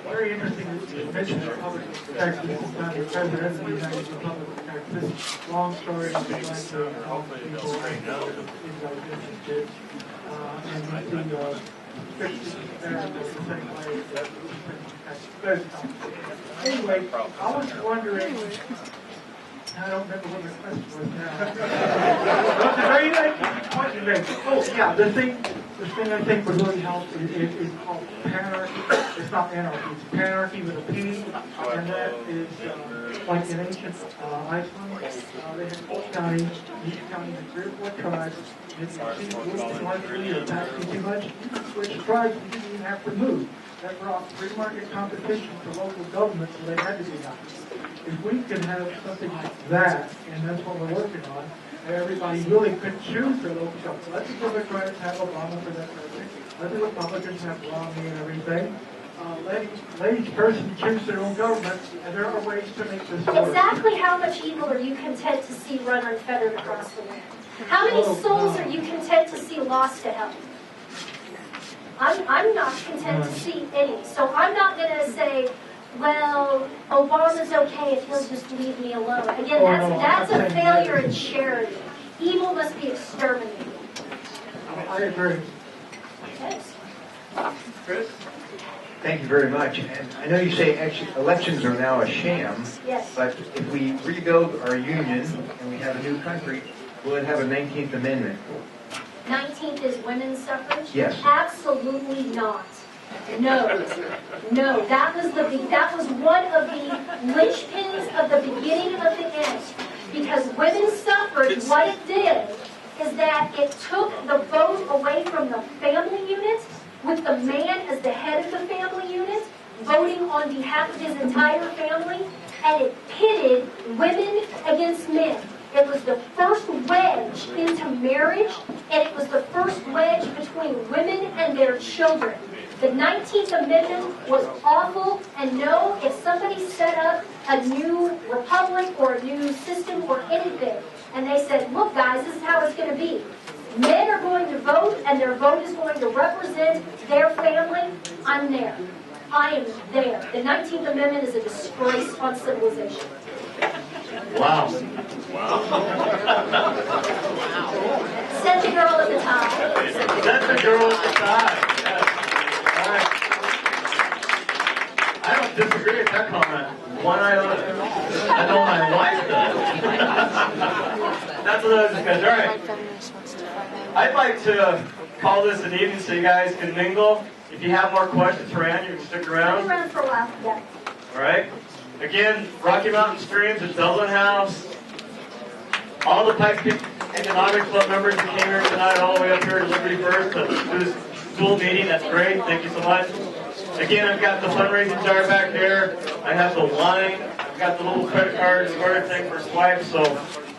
Very interesting that you mentioned the Republic of Texas and the President of the United Republic of Texas. Long story, I'd like to help people interested. And the anyway, I was wondering, I don't remember what the question was now. Oh, yeah, the thing I think would really help is called panarchy. It's not anarchy, it's panarchy with a P, and that is like in ancient Iceland, they had 4 counties, each county had 3 or 4 tribes. If you see largely or passing too much, you could switch tribes, you didn't even have to move. that brought free market competition to local governments, so they had to be nice. If we can have something like that, and that's what we're working on, and everybody really could choose their local government. Let the Democrats have Obama for that president. Let the Republicans have Romney and everything. Let each person choose their own government, and there are ways to make this work. Exactly how much evil are you content to see run unfettered across the land? How many souls are you content to see lost to hell? I'm not content to see any. So I'm not going to say, well, Obama's okay if he'll just leave me alone. Again, that's a failure in charity. Evil must be exterminated. I agree. Okay. Chris? Thank you very much. And I know you say elections are now a sham, Yes. but if we rebuild our union and we have a new country, will it have a 19th Amendment? 19th is women's suffrage? Yes. Absolutely not. No. That was one of the linchpins of the beginning of the end. Because women's suffrage, what it did is that it took the vote away from the family unit, with the man as the head of the family unit, voting on behalf of his entire family, and it pitted women against men. It was the first wedge into marriage, and it was the first wedge between women and their children. The 19th Amendment was awful, and no, if somebody set up a new republic or a new system or anything, and they said, look guys, this is how it's going to be. Men are going to vote, and their vote is going to represent their family. I'm there. I am there. The 19th Amendment is a disgrace on civilization. Wow. Send the girl at the top. That's the girl at the top. Yes. All right. I don't disagree with that comment. One iota. I know my wife does. That's what I was discussing. All right. I'd like to call this an evening so you guys can mingle. If you have more questions for Ann, you can stick I'll be around. around for a while. Yeah. All right. Again, Rocky Mountain Streams at Dublin House. All the Pike Peak Economic Club members that came here tonight, all the way up here to Liberty First to do this dual meeting. That's great. Thank you so much. Again, I've got the fundraising jar back there. I have the wine. I've got the little credit card sort of thing for swipe. So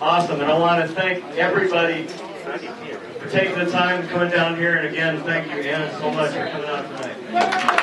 awesome. And I want to thank everybody for taking the time coming down here. And again, thank you, Anna, so much for coming out tonight. Yay.